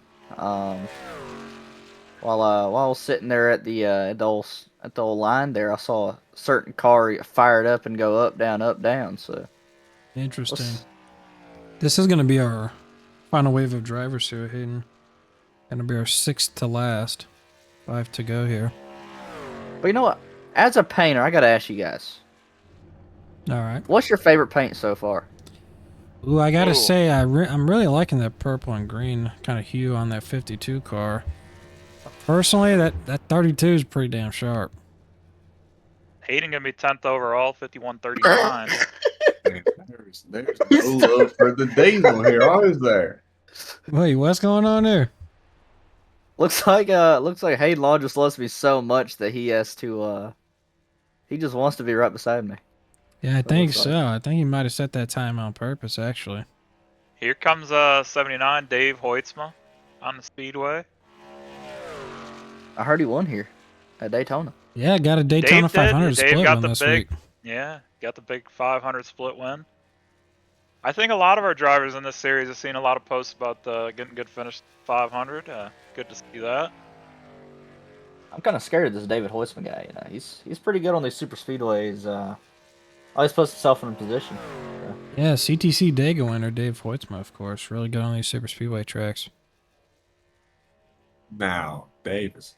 While I was sitting there at the old line there, I saw a certain car fired up and go up down. So
Interesting. This is going to be our final wave of drivers here, Hayden. Going to be our 6th to last. 5 to go here.
But you know what? As a painter, I gotta ask you guys,
All right.
what's your favorite paint so far?
Ooh, I got to
Ooh.
say, I'm really liking that purple and green kind of hue on that 52 car. Personally, that 32 is pretty damn sharp.
Hayden gonna be 10th overall, 51.39.
Man, there's no love for the diesel here, is there?
Wait, what's going on there?
Looks like Hayden Law just loves me so much that he has to he just wants to be right beside me.
Yeah, I think
looks like.
so. I think he might have set that time on purpose, actually.
Here comes 79 Dave Hoytsma on the speedway.
I heard he won here at Daytona.
Yeah, got a Daytona
Dave
500
did. Dave
split
got
one
the
this
big,
week.
Yeah, got the big 500 split win. I think a lot of our drivers in this series have seen a lot of posts about getting good finish 500. Good to see that.
I'm kind of scared of this David Hoisman guy. You know, he's pretty good on these super speedways. Always puts himself in a position. So.
Yeah, CTC Dega winner Dave Hoytsma, of course. Really good on these super speedway tracks.
Now, Davis,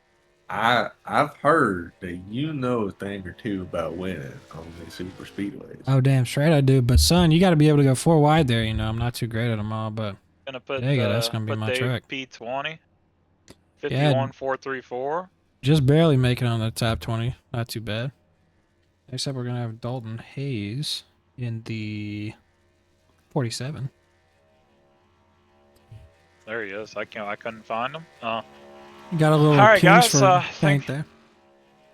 I've heard that you know a thing or two about winning on these super speedways.
Oh, damn straight I do. But, son, you got to be able to go 4 wide there. You know, I'm not too great at them all, but
Gonna put
Dega, that's going to be
put
my
Dave
track.
P20.
Yeah.
51.434.
Just barely making it on the top 20. Not too bad. Next up, we're going to have Dalton Hayes in the 47.
There he is. I couldn't find him.
You got a little
All right,
Kings
guys,
for
thank-
paint there.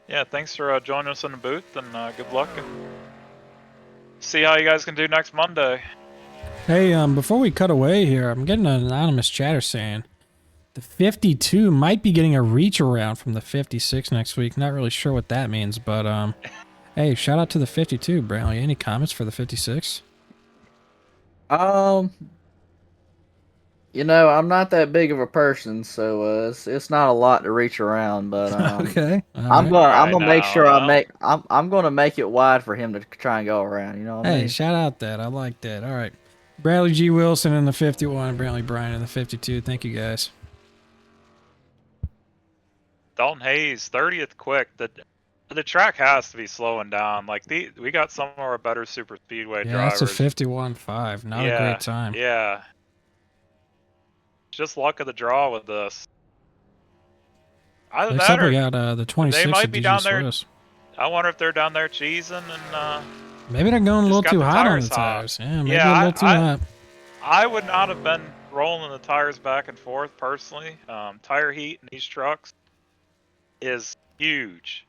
Yeah, thanks for joining us in the booth, and good luck. And see how you guys can do next Monday.
Hey, before we cut away here, I'm getting an anonymous chatter saying the 52 might be getting a reach around from the 56 next week. Not really sure what that means, but hey, shout out to the 52, Brantley. Any comments for the 56?
You know, I'm not that big of a person, so it's not a lot to reach around. But
Okay.
I'm
Right
gonna make
now,
sure
well.
I'm gonna make it wide for him to try and go around. You know what I
Hey,
mean?
shout out that. I like that. All right. Bradley G. Wilson in the 51, Brantley Bryan in the 52. Thank you, guys.
Dalton Hayes, 30th quick. The track has to be slowing down. Like we got some of our better super speedway
Yeah,
drivers.
that's a 51.5. Not a great time.
Yeah. Just luck of the draw with this. Either
Next
that
up, we
or
got the 26
might
of
be
DG
down there.
Swiss.
I wonder if they're down there cheesing and
Maybe they're going a
Just
little
got
too
the
hot on
tires
the
hot.
tires. Yeah, maybe
Yeah,
a little too hot.
I would not have been rolling the tires back and forth personally. Tire heat in these trucks is huge.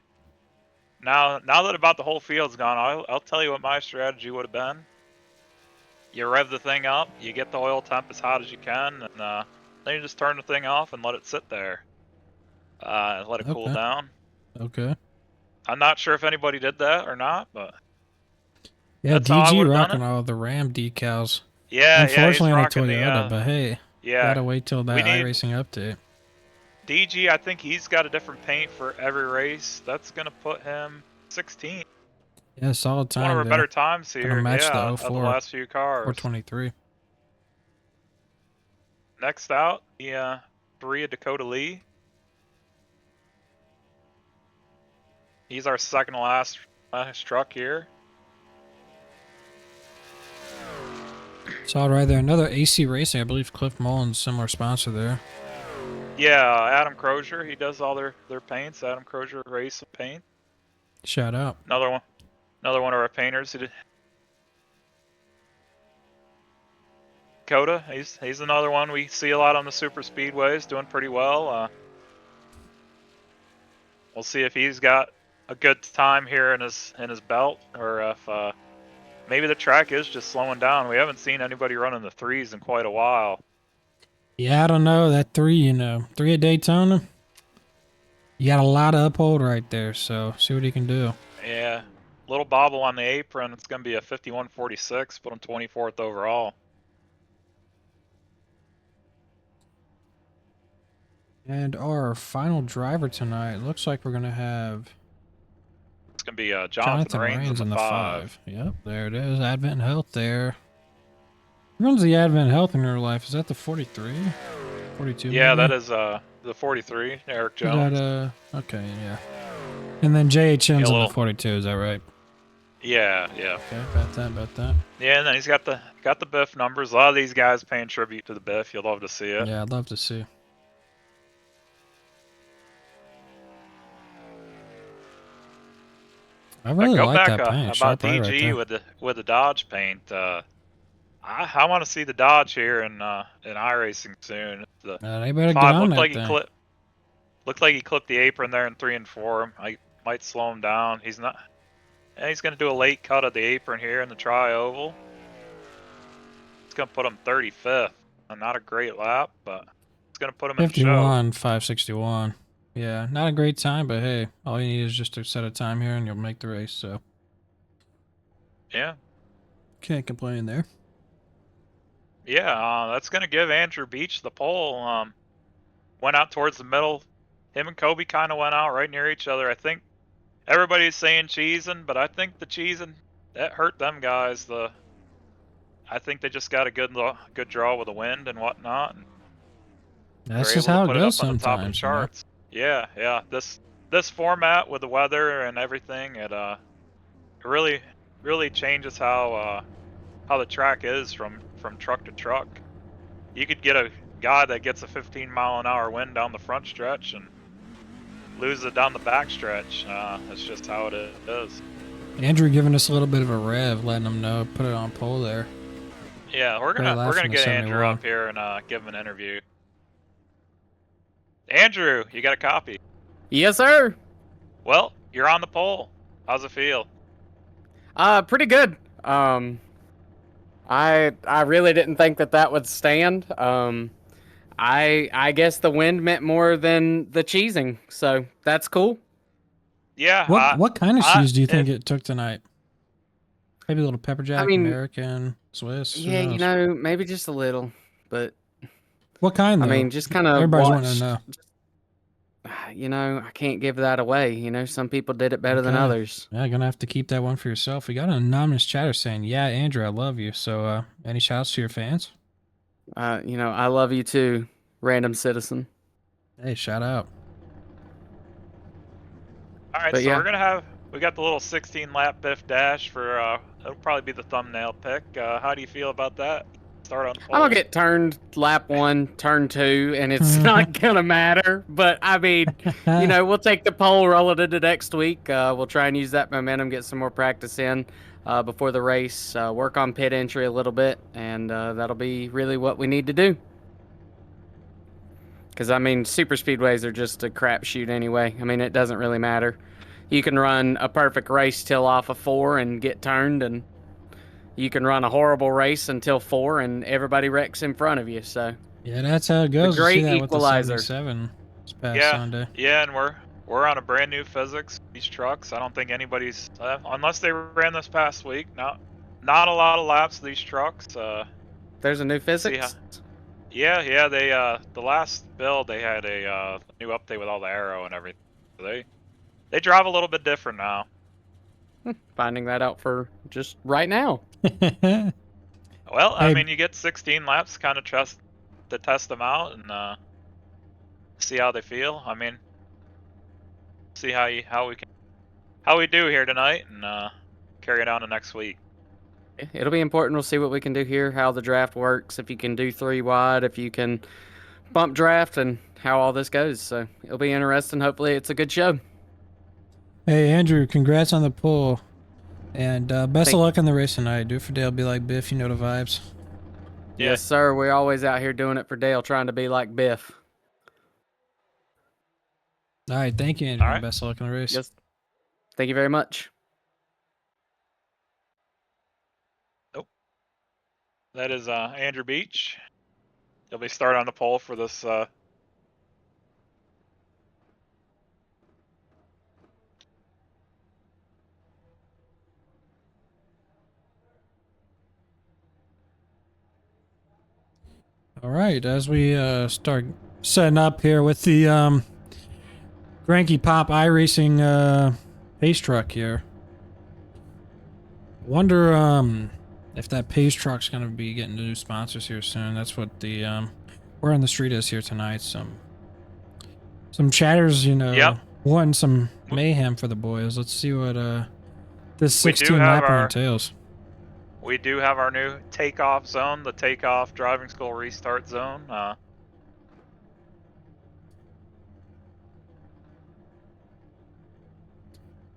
Now that about the whole field's gone, I'll tell you what my strategy would have been. You rev the thing up, you get the oil temp as hot as you can, and then you just turn the thing off and let it sit there. And let it cool
Okay.
down.
Okay.
I'm not sure if anybody did that or not, but
Yeah,
that's how I
DG
would've done
rocking
it.
all the Ram decals.
yeah,
Unfortunately
he's
on a
rocking
Toyota,
the,
but hey,
yeah.
gotta wait till that
We need-
iRacing update.
DG, I think he's got a different paint for every race. That's gonna put him 16.
Yeah, solid
It's one of
time
our
there.
better times
Gonna
here,
match the
yeah, of the
04,
last few cars.
423.
Next out, the Berea Dakota Lee. He's our second to last truck here.
Solid right there. Another AC Racing. I believe Cliff Mullins, similar sponsor there.
Yeah, Adam Crozier, he does all their paints. Adam Crozier Race Paint.
Shout out.
Another one of our painters. Dakota, he's another one we see a lot on the super speedways, doing pretty well. We'll see if he's got a good time here in his belt, or if maybe the track is just slowing down. We haven't seen anybody running the threes in quite a while.
Yeah, I don't know. That 3 at Daytona. You got a lot of uphold right there, so see what he can do.
Yeah, little bobble on the apron. It's going to be a 51.46, put him 24th overall.
And our final driver tonight, looks like we're going to have
It's going to be Jonathan Rains in the 5.
Yep, there it is. Advent Health there. Who runs the Advent Health in your life? Is that the 43? 42?
Yeah,
maybe?
that is the 43, Eric
Is
Jones.
that, okay, yeah. And then JHM's
Yeah,
on
little-
the 42, is that right?
Yeah.
Okay, about that.
Yeah, and then he's got the Biff numbers. A lot of these guys paying tribute to the Biff. You'll love to see it.
Yeah, I'd love to see. I really
Go
like
back
that paint.
about
Sharp eye right
DG
there.
with the Dodge paint. I want to see the Dodge here in iRacing soon. The
They better get
5
on
looked
that
like
thing.
he clipped the apron there in 3 and 4. I might slow him down. He's not. And he's going to do a late cut of the apron here in the tri-oval. It's going to put him 35th. Not a great lap, but it's going to put him in the show.
51, 561. Yeah, not a great time, but hey, all you need is just to set a time here and you'll make the race, so
Yeah.
can't complain there.
Yeah, that's going to give Andrew Beach the pole. Went out towards the middle. Him and Kobe kind of went out right near each other. I think everybody's saying cheesing, but I think the cheesing, that hurt them guys. I think they just got a good draw with the wind and whatnot. And
That's
they're
just
able
how
to
it
put
goes
up on the top of the
sometimes. You know?
charts. Yeah. This format with the weather and everything, it really changes how the track is from truck to truck. You could get a guy that gets a 15-mile-an-hour wind down the front stretch and lose it down the back stretch. That's just how it is.
Andrew giving us a little bit of a rev, letting him know, put it on pole there.
Yeah, we're
Great lap
gonna
from the
get Andrew
71.
up here and give him an interview. Andrew, you got a copy?
Yes, sir.
Well, you're on the pole. How's it feel?
Pretty good. I really didn't think that would stand. I guess the wind meant more than the cheesing, so that's cool.
Yeah.
What kind of shoes do you think
if-
it took tonight? Maybe a little pepper jack,
mean,
American, Swiss. who
Yeah,
knows?
maybe just a little, but
What kind?
I
Though?
mean, just kind of
Everybody's wanting to know.
I can't give that away. Some people did it better than
Okay.
others.
Yeah, gonna have to keep that one for yourself. We got an anonymous chatter saying, "Yeah, Andrew, I love you." So, any shouts to your fans?
I love you too, random citizen.
Hey, shout out.
All right,
But
so
yeah.
we got the little 16-lap Biff Dash for it'll probably be the thumbnail pick. How do you feel about that? Start on the pole.
I'm gonna get turned lap 1, turn 2, and it's not gonna matter. But I mean, we'll take the pole, roll it into next week. We'll try and use that momentum, get some more practice in. before the race, work on pit entry a little bit, and that'll be really what we need to do. Because, I mean, super speedways are just a crapshoot anyway. I mean, it doesn't really matter. You can run a perfect race till off of 4 and get turned, and you can run a horrible race until 4 and everybody wrecks in front of you. So
Yeah, that's how it goes. You see
great
that
equalizer.
with the 77 this past
Yeah,
Sunday.
yeah, and we're on a brand new physics. These trucks, I don't think anybody's unless they ran this past week. Not a lot of laps of these trucks.
There's a new
See
physics.
yeah. They the last build they had a new update with all the aero and everything. So they drive a little bit different now.
Finding that out for just right now.
Well, I
Hey.
mean, you get 16 laps, kind of test them out and see how they feel. I mean, see how we do here tonight and carry it on to next week.
It'll be important. We'll see what we can do here, how the draft works, if you can do 3 wide, if you can bump draft, and how all this goes. So it'll be interesting. Hopefully it's a good show.
Hey, Andrew, congrats on the pull. And best
Thank-
of luck on the race tonight. Do it for Dale. Be like Biff. You know the vibes.
Yeah.
Yes, sir. We're always out here doing it for Dale, trying to be like Biff.
All right. Thank you, Andrew.
All right.
Best of luck in the race.
Yes. Thank you very much.
That is Andrew Beach. He'll be starting on the pole for this.
All right. As we start setting up here with the Granky Pop iRacing pace truck here. Wonder if that pace truck's gonna be getting new sponsors here soon. That's what the word on the street is here tonight. Some chatters, you know,
Yep.
wanting some mayhem for the boys. Let's see what this
We do
16
have
lapper
our-
entails.
We do have our new takeoff zone, the takeoff driving school restart zone.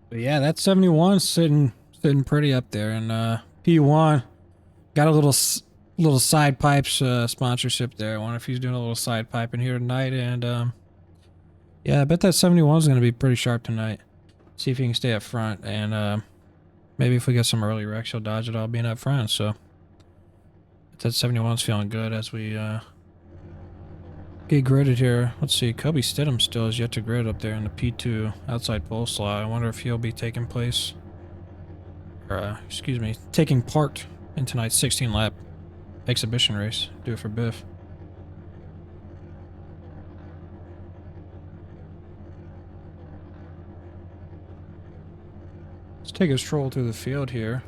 But yeah, that 71 sitting pretty up there, and P1 got a little side pipes sponsorship there. I wonder if he's doing a little side pipe in here tonight, and yeah, I bet that 71 is going to be pretty sharp tonight. See if he can stay up front, and maybe if we get some early wrecks, he'll dodge it all being up front. So that 71's feeling good as we get gridded here. Let's see, Kobe Stidham still has yet to grid up there in the P2 outside pole slot. I wonder if he'll be taking place, or excuse me, taking part in tonight's 16 lap exhibition race. Do it for Biff. Let's take a stroll through the field here.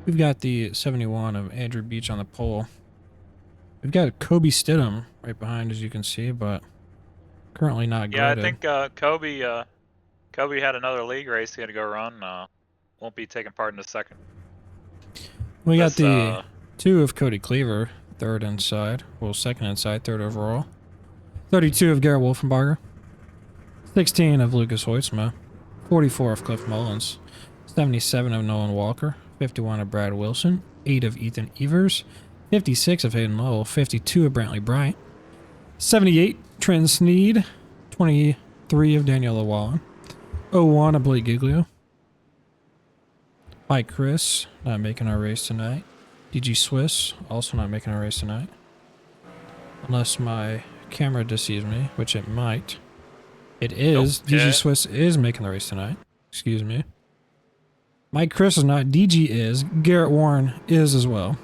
We've got the 71 of Andrew Beach on the pole. We've got Kobe Stidham right behind, as you can see, but currently not
Yeah, I
graded.
think Kobe had another league race he had to go run. Won't be taking part in the second.
We got
This,
the 2 of Cody Cleaver, third inside. Well, second inside, third overall. 32 of Garrett Wolfenbarger. 16 of Lucas Hoytsma. 44 of Cliff Mullins. 77 of Nolan Walker. 51 of Brad Wilson. 8 of Ethan Evers. 56 of Hayden Lowell. 52 of Brantley Bryant. 78, Trent Sneed. 23 of Daniela Wallen. 01 of Blake Giglio. Mike Chris, not making our race tonight. DG Swiss, also not making our race tonight. Unless my camera deceives me, which it might. It is.
Nope.
DG
Yeah.
Swiss is making the race tonight. Excuse me. Mike Chris is not. DG is. Garrett Warren is as well.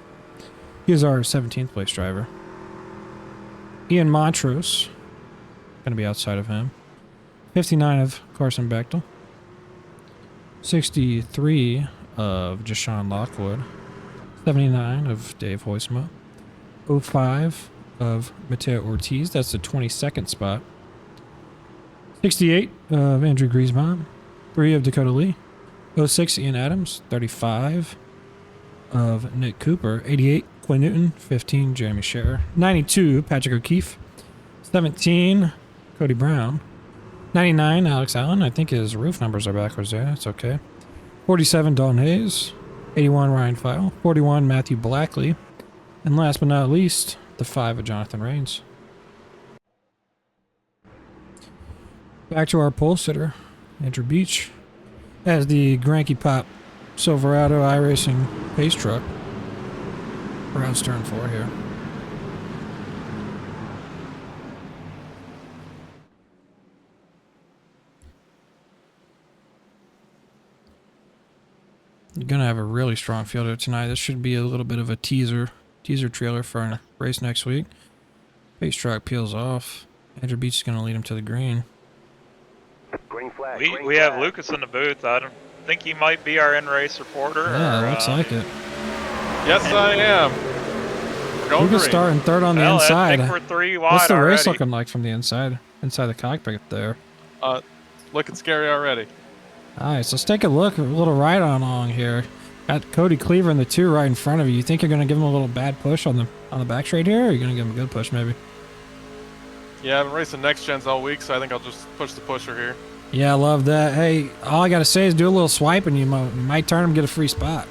He is our 17th place driver. Ian Montrose, going to be outside of him. 59 of Carson Bechtel. 63 of Jashawn Lockwood. 79 of Dave Hoisma. 05 of Mateo Ortiz. That's the 22nd spot. 68 of Andrew Griezmann. 3 of Dakota Lee. 06 Ian Adams. 35 of Nick Cooper. 88 Quinn Newton. 15 Jeremy Scherer. 92 Patrick O'Keefe. 17 Cody Brown. 99 Alex Allen. I think his roof numbers are backwards there. That's okay. 47, Don Hayes. 81, Ryan File. 41, Matthew Blackley. And last but not least, the 5 of Jonathan Rains. Back to our pole sitter, Andrew Beach, as the Granky Pop Silverado iRacing pace truck. Around stern 4 here. You're gonna have a really strong field here tonight. This should be a little bit of a teaser trailer for our race next week. Pace truck peels off. Andrew Beach is gonna lead him to the green.
Green flag.
We have Lucas in the booth. I don't think he might be our in-race reporter.
Yeah,
or,
looks like it.
Yes, I am. We're going
Lucas
green.
starting third on the
Well,
inside.
I think we're 3 wide
What's the
already.
race looking like from the inside? Inside the cockpit there.
Looking scary already.
Alright, so let's take a look. A little ride on along here. Got Cody Cleaver in the 2 right in front of you. You think you're gonna give him a little bad push on the back straight here, or are you gonna give him a good push maybe?
Yeah, I've been racing next gens all week, so I think I'll just push the pusher here.
Yeah, I love that. Hey, all I gotta say is do a little swipe and you might turn him, get a free spot.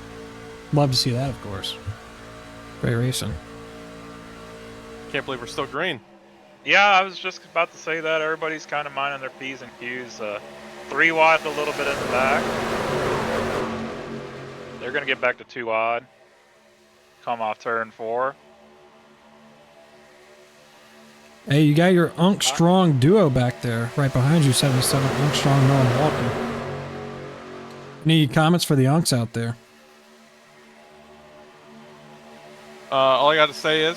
Love to see that, of course. Great racing.
Can't believe we're still green.
Yeah, I was just about to say that. Everybody's kind of minding their P's and Q's. 3 wide, a little bit in the back. They're going to get back to 2 wide. Come off turn 4.
Hey, you got your Unk Strong duo back there, right behind you, 77 Unk Strong, Nolan Walker. Any comments for the Unks out there?
All I got to say is,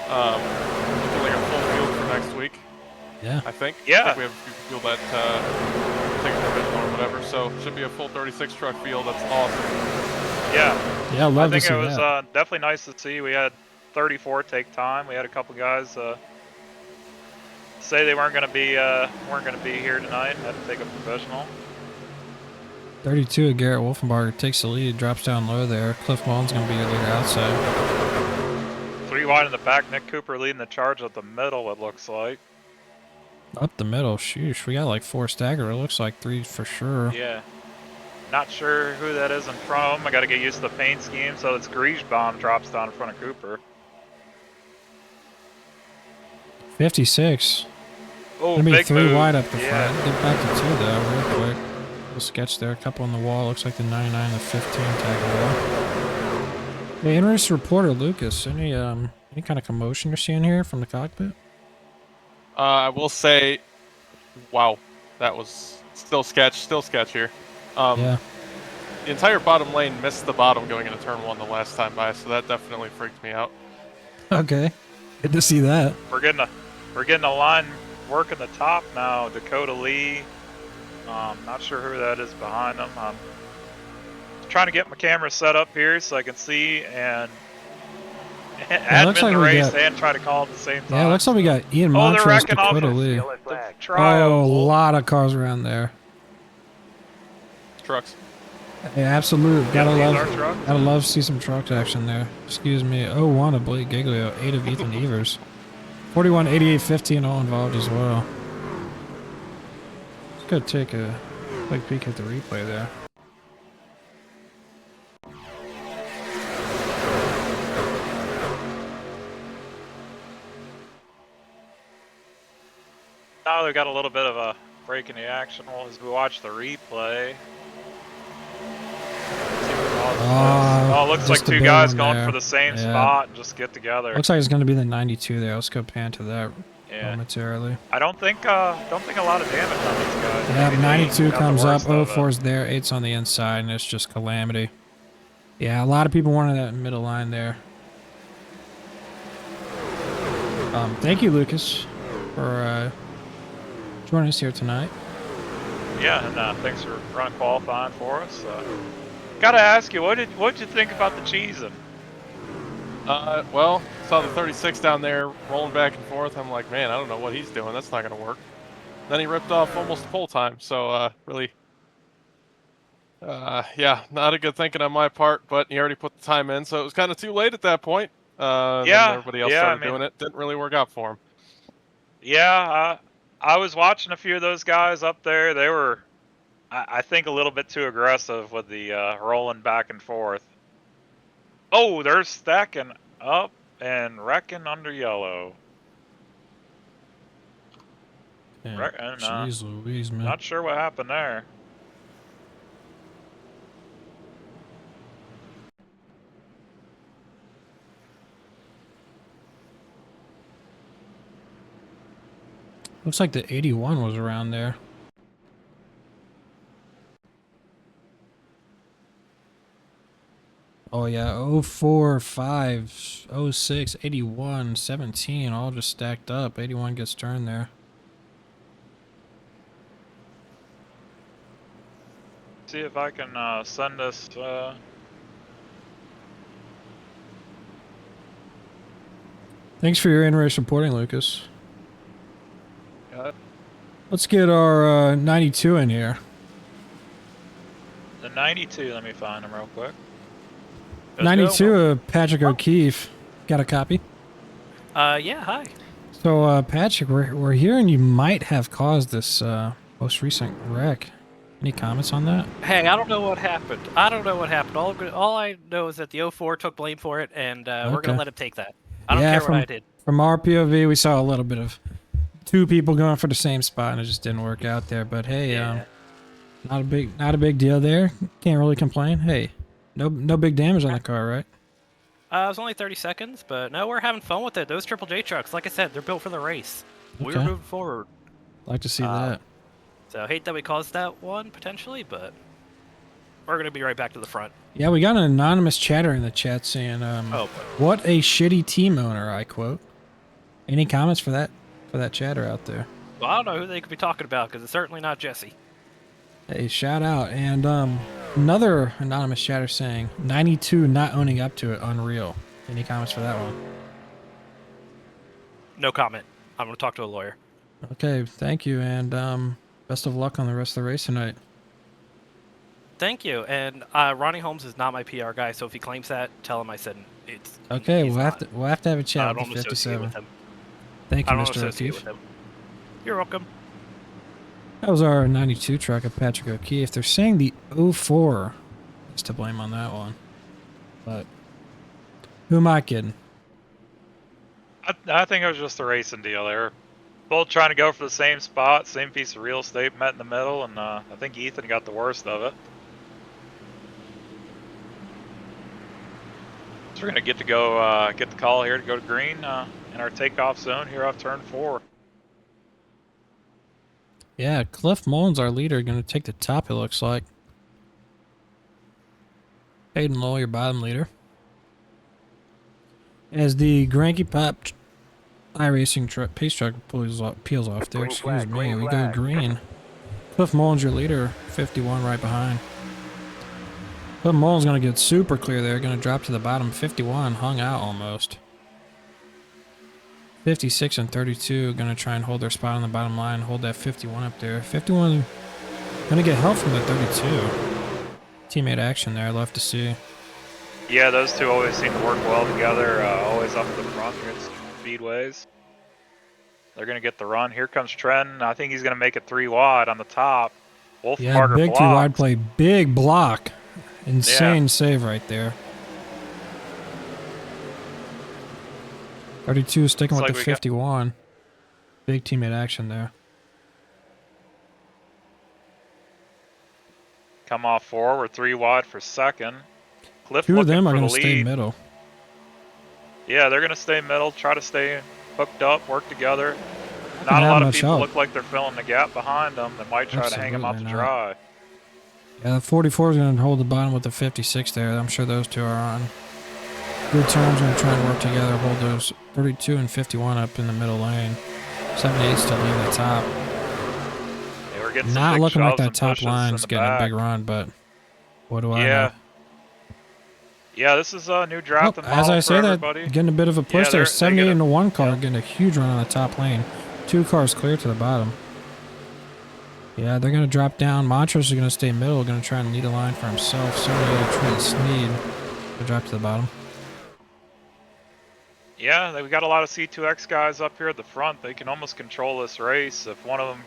looking like a full field for next week.
Yeah.
I think.
Yeah.
I think we have a field that take a provisional or whatever, so should be a full 36 truck field. That's awesome.
Yeah.
Yeah, I'd love
I
to
think
see
it was
that.
definitely nice to see. We had 34 take time. We had a couple guys say they weren't going to be here tonight. Had to take a provisional.
32 of Garrett Wolfenbarger takes the lead, drops down low there. Cliff Mullen's going to be your leader outside.
3 wide in the back. Nick Cooper leading the charge up the middle, it looks like.
Up the middle, sheesh. We got like 4 staggered. It looks like 3 for sure.
Yeah. Not sure who that is in front of him. I got to get used to the paint scheme. So it's Griesbaum drops down in front of Cooper.
56.
Oh,
Gonna be
big
3
move.
wide up the
Yeah.
front. Get back to 2 though, real quick. Little sketch there. A couple on the wall. Looks like the 99 and the 15 tag away. Hey, in-race reporter Lucas. Any kind of commotion you're seeing here from the cockpit?
I will say, wow, that was still sketch here.
Yeah.
The entire bottom lane missed the bottom going into turn 1 the last time by, so that definitely freaked me out.
Okay. Good to see that.
We're getting a line working the top now. Dakota Lee. Not sure who that is behind them. I'm trying to get my camera set up here so I can see and
looks
admin
like
the
we
race
got-
and try to call at the same time.
Yeah, it looks like we got Ian
Oh, they're
Montrose,
wrecking off
Dakota
of
Lee.
Yellow
the
flag.
Oh, a
trial.
lot of cars around there.
Trucks.
Yeah, absolute.
Yeah,
Gotta
these
love.
are trucks.
Gotta love to see some truck action there. Excuse me. 01 of Blake Giglio, 8 of Ethan Evers. 41, 88, 15 all involved as well. Let's go take a quick peek at the replay there.
Now they've got a little bit of a break in the action as we watch the replay. Oh, it looks like
just a
2
big
guys
one
going
there.
for the same
Yeah.
spot and just get together.
Looks like it's gonna be the 92 there. Let's go pan to that
Yeah.
momentarily.
I don't think a lot of damage on these guys.
Yeah,
Maybe
92
got the
comes up.
worst of it.
04's there. 8's on the inside, and it's just calamity. Yeah, a lot of people wanted that middle line there. Thank you, Lucas, for joining us here tonight.
Yeah, and thanks for running qualifying for us. Gotta ask you, what'd you think about the cheesing?
Well, saw the 36 down there rolling back and forth. I'm like, man, I don't know what he's doing. That's not going to work. Then he ripped off almost full time. So, really, yeah, not a good thinking on my part, but he already put the time in. So it was kind of too late at that point. Then everybody else started doing it. Didn't really work out for him.
Yeah, I was watching a few of those guys up there. They were I think a little bit too aggressive with the rolling back and forth. Oh, they're stacking up and wrecking under yellow.
Yeah, jeez Louise, man.
Not sure what happened there.
Looks like the 81 was around there. Oh yeah, 04, 5, 06, 81, 17, all just stacked up. 81 gets turned there.
See if I can send this.
Thanks for your in-race reporting, Lucas. Let's get our 92 in here.
The 92, let me find him real quick.
92, Patrick O'Keefe. Got a copy?
Yeah, hi.
So, Patrick, we're hearing you might have caused this most recent wreck. Any comments on that?
Hey, I don't know what happened. All I know is that the 04 took blame for it, and we're going to let him take that. I don't care what I did.
From our POV, we saw a little bit of two people going for the same spot, and it just didn't work out there. But hey,
Yeah.
not a big deal there. Can't really complain. Hey, no big damage on the car, right?
It was only 30 seconds, but no, we're having fun with it. Those Triple J trucks, like I said, they're built for the race. We're
Okay.
moving forward.
Like to see that.
So I hate that we caused that one, potentially, but we're going to be right back to the front.
Yeah, we got an anonymous chatter in the chat saying, "What a shitty team owner," I quote. Any comments for that chatter out there?
Well, I don't know who they could be talking about, because it's certainly not Jesse.
Hey, shout out. And another anonymous chatter saying 92 not owning up to it, unreal. Any comments for that one?
No comment. I'm going to talk to a lawyer.
Okay, thank you, and best of luck on the rest of the race tonight.
Thank you. And Ronnie Holmes is not my PR guy, so if he claims that, tell him I said it's.
Okay,
he's
we'll have to have a chat
I
with
don't
the
associate
57.
with him.
Thank you,
I don't
Mr.
associate
O'Keefe.
with him. You're welcome.
That was our 92 truck of Patrick O'Keefe. They're saying the 04 is to blame on that one. But who am I kidding?
I think it was just a racing deal. They were both trying to go for the same spot, same piece of real estate, met in the middle, and I think Ethan got the worst of it. So we're gonna get to go get the call here to go to green in our takeoff zone here off turn 4.
Yeah, Cliff Mullins, our leader, going to take the top, it looks like. Hayden Lowell, your bottom leader. As the Granky Pop iRacing pace truck peels off there, excuse me, we go green. Cliff Mullins, your leader, 51 right behind. Cliff Mullins going to get super clear there, going to drop to the bottom, 51, hung out almost. 56 and 32 going to try and hold their spot on the bottom line, hold that 51 up there. 51 going to get help from the 32. Teammate action there, I'd love to see.
Yeah, those two always seem to work well together, always up at the front here at speedways. They're going to get the run. Here comes Trent. I think he's going to make it 3 wide on the top.
Yeah, big
blocks.
3 wide play, big block. Insane save right there. 32 sticking with the 51. Big teammate action there.
Come off forward, 3 wide for second. Cliff
2 of them are
going
to stay middle.
Yeah, they're going to stay middle, try to stay hooked up, work together. Not a lot of people look like they're filling the gap behind them. They might try to hang them out to dry.
Yeah, the 44 is going to hold the bottom with the 56 there. I'm sure those two are on good terms. Going to try and work together, hold those 32 and 51 up in the middle lane. 78 still leading the top.
They were getting
not looking like that top
pushes
line's getting a big run, but what do I know?
Yeah, this is a new draft.
As I say that,
everybody.
getting a bit of a push there. 78 into 1 car, getting a huge run on the top lane. 2 cars clear to the bottom. Yeah, they're going to drop down. Montrose is going to stay middle, going to try and lead a line for himself. 78 Trent Sneed to drop to the bottom.
Yeah, we got a lot of C2X guys up here at the front. They can almost control this race. If one of them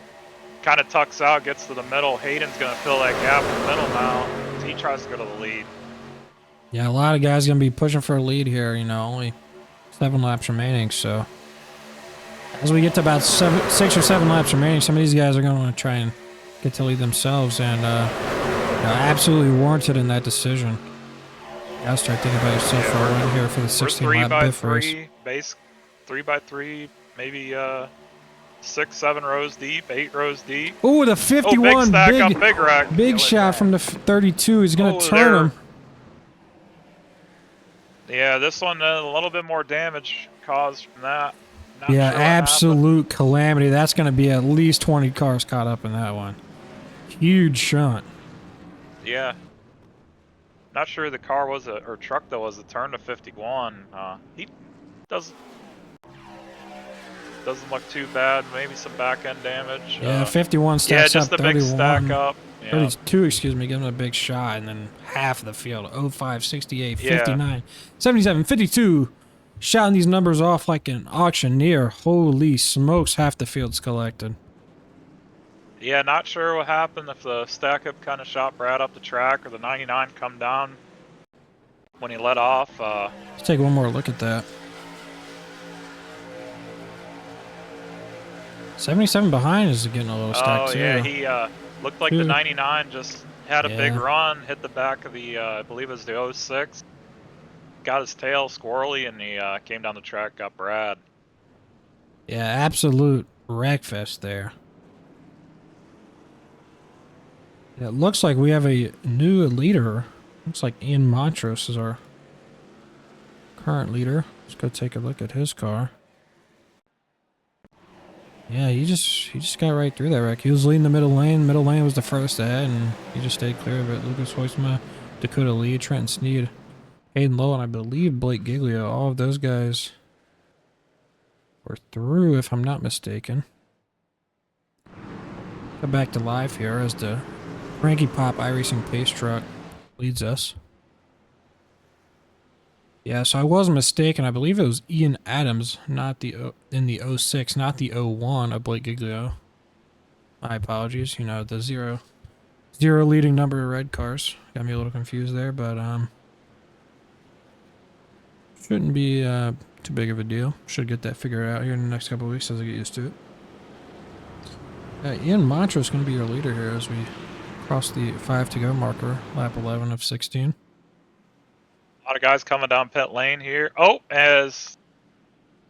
kind of tucks out, gets to the middle. Hayden's going to fill that gap in the middle now. As he tries to go to the lead.
Yeah, a lot of guys going to be pushing for a lead here. You know, only 7 laps remaining. So as we get to about 6 or 7 laps remaining, some of these guys are going to want to try and get to lead themselves, and absolutely warranted in that decision. You gotta start thinking about yourself for a win here for the 16 lap diff race.
Base 3 by 3, maybe 6, 7 rows deep, 8 rows deep.
Oh, the 51
big stack up, big wreck.
big shot from the 32. He's gonna turn him.
Yeah, this one a little bit more damage caused from that. Not
Yeah,
sure what
absolute calamity. That's gonna be at least 20 cars caught up in that one. Huge shunt.
Yeah. Not sure the car was or truck that was a turn to 51. He doesn't look too bad. Maybe some back end damage.
Yeah, 51 stacks
just
up.
a big
31.
stack up. Yeah.
32, excuse me, give him a big shot, and then half of the field. 05, 68,
Yeah.
59, 77, 52. Shouting these numbers off like an auctioneer. Holy smokes, half the field's collected.
Yeah, not sure what happened, if the stack up kind of shot Brad up the track or the 99 come down when he let off.
Let's take one more look at that. 77 behind is getting a little stacked too.
Yeah, he looked like the 99 just had a big
Yeah.
run, hit the back of the, I believe it was the 06. Got his tail squirrely, and he came down the track, got Brad.
Yeah, absolute wreckfest there. It looks like we have a new leader. Looks like Ian Montrose is our current leader. Let's go take a look at his car. Yeah, he just got right through that wreck. He was leading the middle lane. Middle lane was the first ahead, and he just stayed clear of it. Lucas Hoisma, Dakota Lee, Trenton Sneed, Hayden Lowe, and I believe Blake Giglio. All of those guys were through, if I'm not mistaken. Go back to live here as the Cranky Pop iRacing pace truck leads us. Yeah, so I wasn't mistaken. I believe it was Ian Adams, not the in the 06, not the 01 of Blake Giglio. My apologies. You know, the zero leading number of red cars. Got me a little confused there, but shouldn't be too big of a deal. Should get that figured out here in the next couple of weeks as I get used to it. Ian Montrose is going to be your leader here as we cross the 5 to go marker, lap 11 of 16.
A lot of guys coming down pit lane here. Oh, as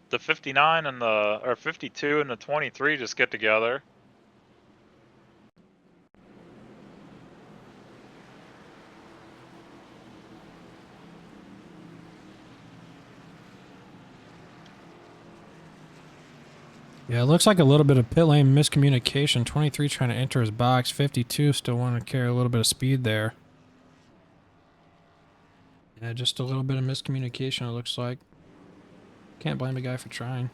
the 59 and or 52 and the 23 just get together.
Yeah, it looks like a little bit of pit lane miscommunication. 23 trying to enter his box. 52 still wanting to carry a little bit of speed there. Yeah, just a little bit of miscommunication, it looks like. Can't blame a guy for trying.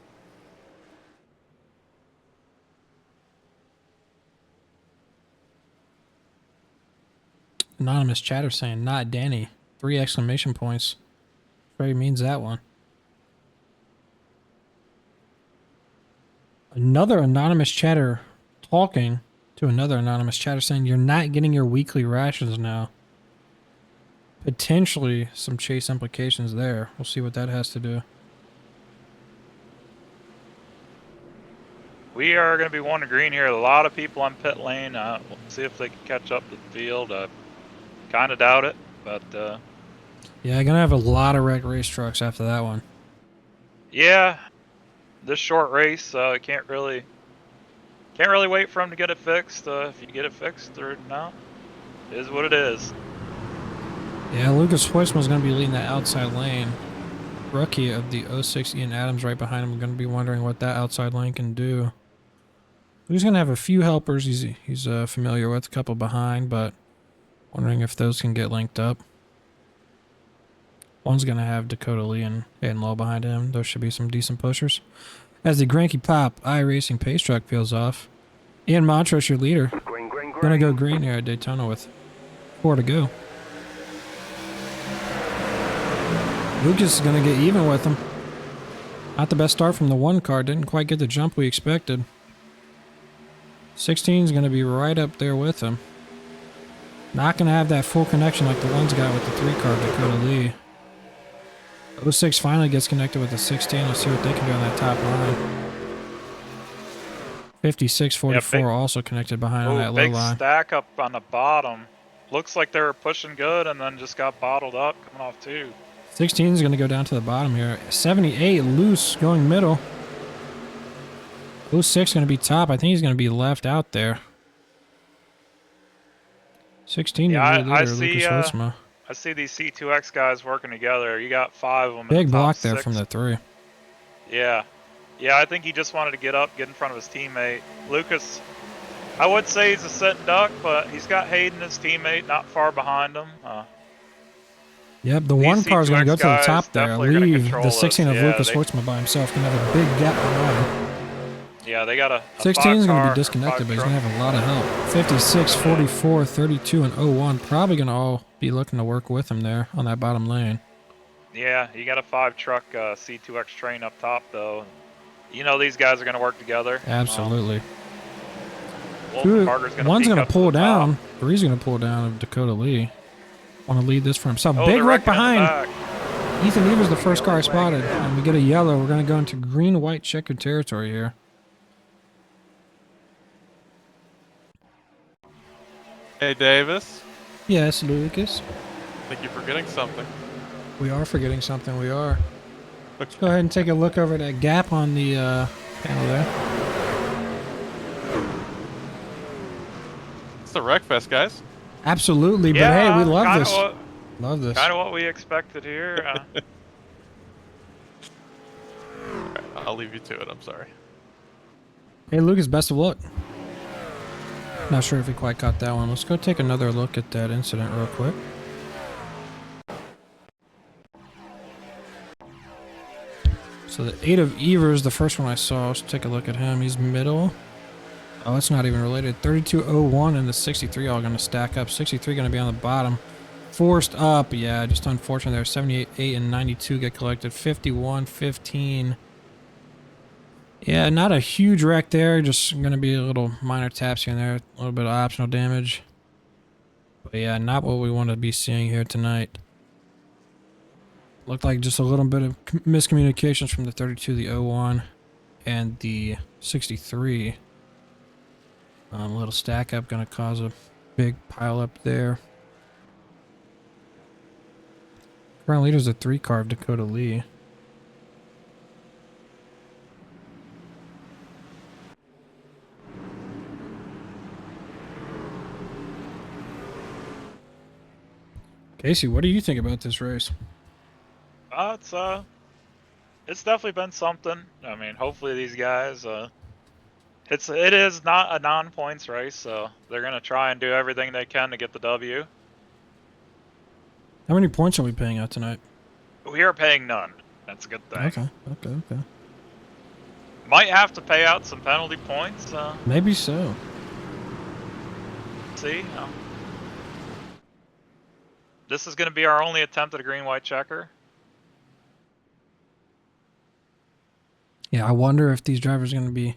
Anonymous chatter saying, not Danny. 3 exclamation points. Probably means that one. Another anonymous chatter talking to another anonymous chatter saying, you're not getting your weekly rations now. Potentially some chase implications there. We'll see what that has to do.
We are going to be one to green here. A lot of people on pit lane. We'll see if they can catch up to the field. Kind of doubt it, but
yeah, gonna have a lot of wreck race trucks after that one.
Yeah, this short race, can't really wait for them to get it fixed. If you get it fixed or not, it is what it is.
Yeah, Lucas Hoisman's going to be leading that outside lane. Rookie of the 06, Ian Adams, right behind him. Going to be wondering what that outside lane can do. He's going to have a few helpers he's familiar with, a couple behind, but wondering if those can get linked up. One's going to have Dakota Lee and Hayden Lowe behind him. Those should be some decent pushers. As the Cranky Pop iRacing pace truck peels off, Ian Montrose, your leader, going to go green here at Daytona with 4 to go. Lucas is going to get even with him. Not the best start from the 1 car. Didn't quite get the jump we expected. 16 is going to be right up there with him. Not going to have that full connection like the one's got with the 3-car Dakota Lee. 06 finally gets connected with the 16. Let's see what they can do on that top line. 56-44 also connected behind on that low
big
line.
stack up on the bottom. Looks like they were pushing good and then just got bottled up coming off 2.
16 is going to go down to the bottom here. 78 loose going middle. 06 going to be top. I think he's going to be left out there. 16
Yeah,
your leader, Lucas Hoeksma.
I see these C2X guys working together. You got 5 of them.
Big
in the top
block there
6.
from the 3.
Yeah. Yeah, I think he just wanted to get up, get in front of his teammate. Lucas, I would say he's a sitting duck, but he's got Hayden, his teammate, not far behind him.
Yep, the 1 car is going to go to the top there.
definitely gonna
Leave
control
the 16
this.
of
Yeah,
Lucas Hoeksma by himself. Going to have a big gap behind him.
Yeah, they got a
16 is going to
5-car
be disconnected,
or
but he's
5
going to have a lot of help. 56, 44, 32, and 01. Probably going to all be looking to work with him there on that bottom lane.
Yeah, you got a 5-truck C2X train up top, though. You know these guys are going to work together.
Absolutely.
Wolfenbarger's gonna
One's
peek
going
up
to pull
the
down.
top.
3's going to pull down of Dakota Lee. Want to lead this for himself.
Oh,
Big
they're
wreck
wrecking in the
behind.
back.
Ethan Evers the first car I spotted. And we get a yellow. We're going to go into green-white checkered territory here.
Hey, Davis.
Yes, Lucas.
I think you're forgetting something.
We are forgetting something. We are. Let's go ahead and take a look over that gap on the panel there.
It's the Wreckfest, guys.
Absolutely, but
Yeah,
hey, we love
kinda
this. Love this.
Kind of what we expected here.
Alright, I'll leave you to it. I'm sorry.
Hey, Lucas, best of luck. Not sure if he quite caught that one. Let's go take another look at that incident real quick. So the 8 of Evers, the first one I saw. Let's take a look at him. He's middle. Oh, it's not even related. 3201 and the 63 all going to stack up. 63 going to be on the bottom. Forced up. Yeah, just unfortunate there. 78, 8, and 92 get collected. 51, 15. Yeah, not a huge wreck there. Just going to be a little minor taps here and there. A little bit of optional damage. But yeah, not what we want to be seeing here tonight. Looked like just a little bit of miscommunications from the 32, the 01, and the 63. A little stack up going to cause a big pile up there. Current leader's a 3-car of Dakota Lee. Casey, what do you think about this race?
It's definitely been something. I mean, hopefully these guys, it is not a non-points race, so they're gonna try and do everything they can to get the W.
How many points are we paying out tonight?
We are paying none. That's a good thing.
Okay.
Might have to pay out some penalty points.
Maybe so.
See, this is gonna be our only attempt at a green-white checker.
Yeah, I wonder if these drivers are going to be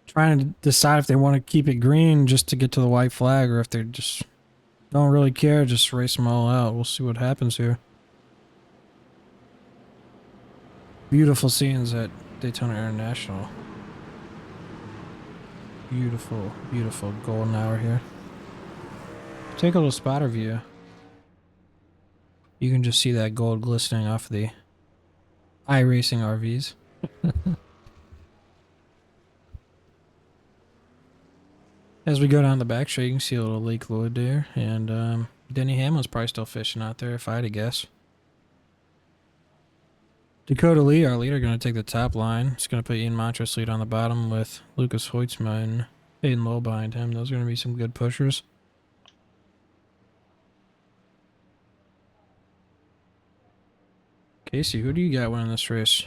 trying to decide if they want to keep it green just to get to the white flag, or if they just don't really care, just race them all out. We'll see what happens here. Beautiful scenes at Daytona International. Beautiful, beautiful golden hour here. Take a little spotter view. You can just see that gold glistening off the iRacing RVs. As we go down the back straight, you can see a little Lake Lloyd there, and Denny Hamlin's probably still fishing out there, if I had to guess. Dakota Lee, our leader, going to take the top line. It's going to put Ian Montrose lead on the bottom with Lucas Hoeksma and Hayden Lowe behind him. Those are going to be some good pushers. Casey, who do you got winning this race?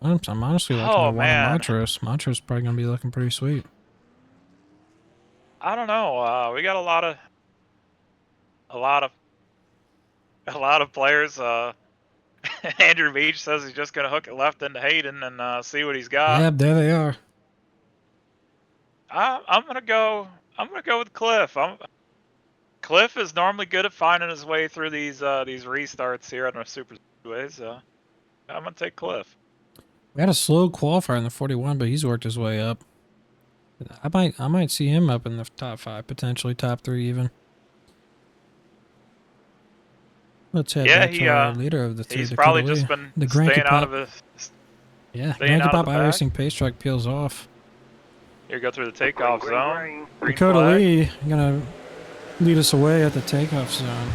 I'm honestly liking the one in Montrose. Montrose probably going to be looking pretty sweet.
I don't know. We got a lot of players. Andrew Beach says he's just gonna hook it left into Hayden and see what he's got.
Yep, there they are.
I'm gonna go with Cliff. Cliff is normally good at finding his way through these restarts here on our super speedways. So I'm gonna take Cliff.
We had a slow qualifier in the 41, but he's worked his way up. I might see him up in the top 5, potentially top 3 even. Let's head back to our leader of the 3,
he's
Dakota
probably
Lee.
just been
The
staying
Granky
out
Pop.
of his.
Yeah,
staying
Granky
out
Pop
of the pack.
iRacing pace truck peels off.
Here, go through the takeoff zone. Green
Dakota
flag.
Lee gonna lead us away at the takeoff zone.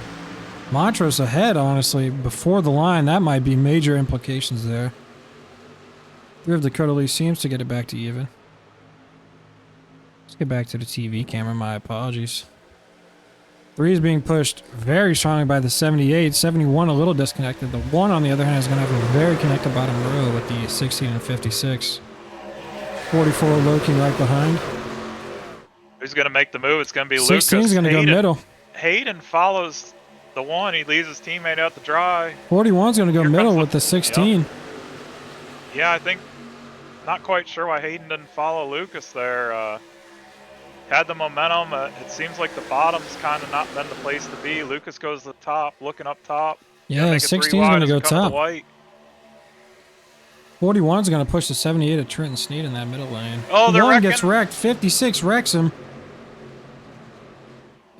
Montrose ahead, honestly, before the line. That might be major implications there. 3 of Dakota Lee seems to get it back to even. Let's get back to the TV camera. My apologies. 3 is being pushed very strongly by the 78. 71 a little disconnected. The 1, on the other hand, is going to have a very connected bottom row with the 16 and 56. 44 Loki right behind.
Who's gonna make the move? It's gonna be
16
Lucas.
is going to go middle.
Hayden follows the 1. He leaves his teammate out to dry.
41 is going to go middle with the 16.
Yep. Yeah, I think. Not quite sure why Hayden didn't follow Lucas there. Had the momentum. It seems like the bottom's kind of not been the place to be. Lucas goes to the top, looking up top.
Yeah, 16 is going to go top. 41 is going to push the 78 of Trenton Sneed in that middle lane.
Oh, they're
1 gets wrecked. 56 wrecks him.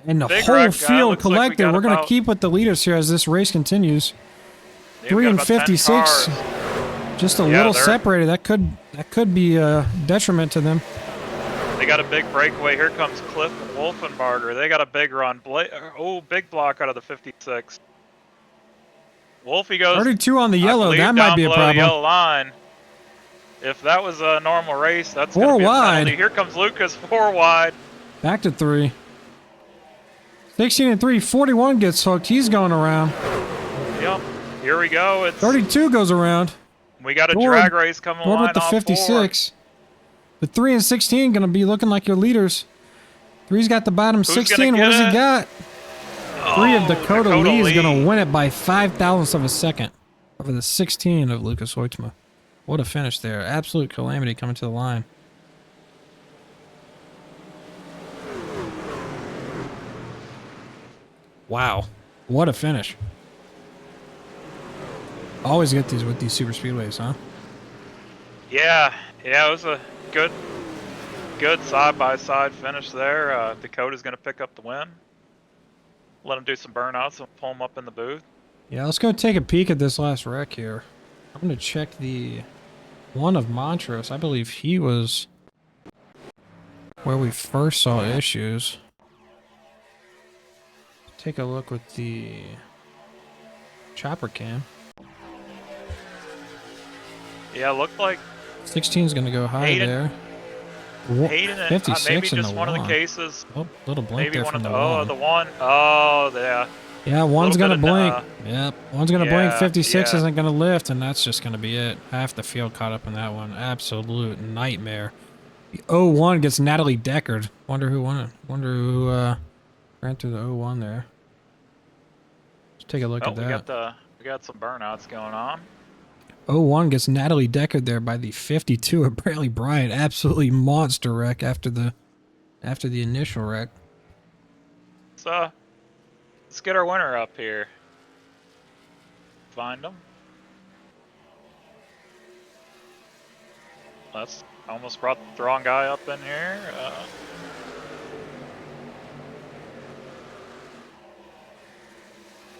And the
Big
whole
wreck,
field collected. We're going to keep with the leaders here as this race continues. 3 and 56. Just a little separated. That could be a detriment to them.
They got a big breakaway. Here comes Cliff and Wolfenbarger. They got a big run. Big block out of the 56. Wolfie goes
32 on the yellow. That might be a problem.
The yellow line. If that was a normal race, that's
4
going to be
wide.
a penalty. Here comes Lucas, 4 wide.
Back to 3. 16 and 3. 41 gets hooked. He's going around.
Yep. Here we go. It's
32 goes around.
We got a drag race coming line
with the 56. The 3 and 16 going to be looking like your leaders. 3's got the bottom 16. What does he got? 3 of Dakota Lee is going to win it by 0.005 of a second over the 16 of Lucas Hoytsma. What a finish there. Absolute calamity coming to the line. Wow. What a finish. Always get these with these super speedways, huh?
Yeah, it was a good side-by-side finish there. Dakota's going to pick up the win. Let him do some burnouts and pull him up in the booth.
Yeah, let's go take a peek at this last wreck here. I'm going to check the 1 of Montrose. I believe he was where we first saw issues. Take a look with the chopper cam.
Yeah, looked like
16 is going to go high
Hayden,
there.
Hayden and
56
maybe
in
just
the
one of the
1.
cases.
Oh, little blink
maybe
there
one
from
of
the 1.
the 1. Oh, yeah.
Yeah, 1's going to blink.
Of,
yep, 1's going to blink. 56
yeah.
isn't going to lift, and that's just going to be it. Half the field caught up in that one. Absolute nightmare. The 01 gets Natalie Deckard. Wonder who won it. Wonder who ran through the 01 there. Let's take a look at that.
We got some burnouts going on.
01 gets Natalie Deckard there by the 52 of Bradley Bryant. Absolutely monster wreck after the initial wreck.
So let's get our winner up here. Find him. That's almost brought the wrong guy up in here.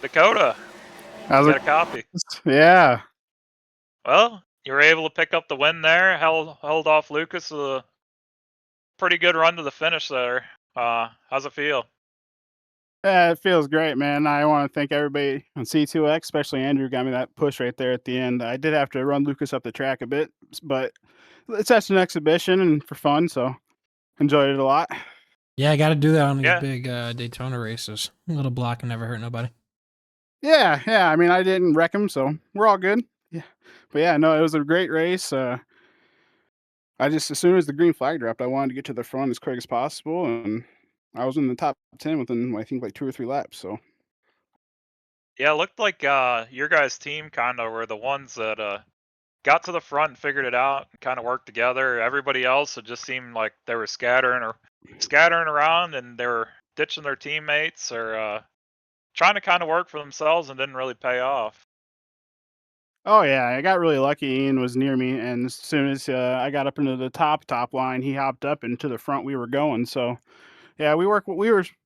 Dakota. Got a copy.
Yeah.
Well, you were able to pick up the win there. Held off Lucas with a pretty good run to the finish there. How's it feel?
Yeah, it feels great, man. I want to thank everybody on C2X, especially Andrew, got me that push right there at the end. I did have to run Lucas up the track a bit, but it's just an exhibition and for fun, so enjoyed it a lot.
Yeah, I got to do that on these big Daytona races. A little block and never hurt nobody.
Yeah. I mean, I didn't wreck him, so we're all good. Yeah, but yeah, no, it was a great race. I just, as soon as the green flag dropped, I wanted to get to the front as quick as possible, and I was in the top 10 within, I think, like 2 or 3 laps. So
yeah, it looked like your guys' team kind of were the ones that got to the front and figured it out and kind of worked together. Everybody else, it just seemed like they were scattering around and they were ditching their teammates or trying to kind of work for themselves and didn't really pay off.
Oh yeah, I got really lucky. Ian was near me, and as soon as I got up into the top line, he hopped up into the front we were going. So yeah, we were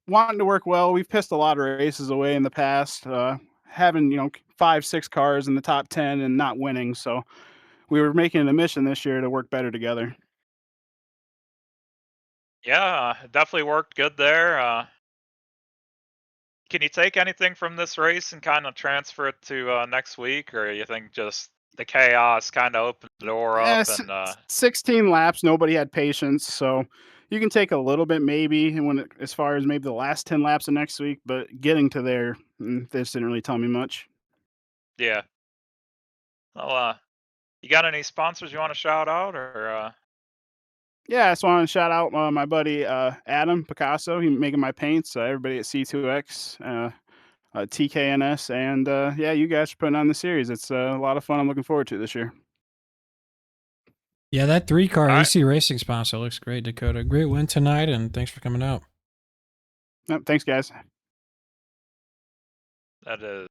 wanting to work well. We've pissed a lot of races away in the past, having 5, 6 cars in the top 10 and not winning. So we were making it a mission this year to work better together.
Yeah, it definitely worked good there. Can you take anything from this race and kind of transfer it to next week, or you think just the chaos kind of opened the door up and
16 laps, nobody had patience, so you can take a little bit maybe as far as maybe the last 10 laps of next week, but getting to there, this didn't really tell me much.
yeah. Well, you got any sponsors you want to shout out, or?
Yeah, I just want to shout out my buddy Adam Picasso. He's making my paints. Everybody at C2X, TKNS, and yeah, you guys for putting on the series. It's a lot of fun. I'm looking forward to it this year.
Yeah, that 3-car
All
AC Racing sponsor looks great, Dakota. Great win tonight, and thanks for coming out.
Yep, thanks, guys.
That is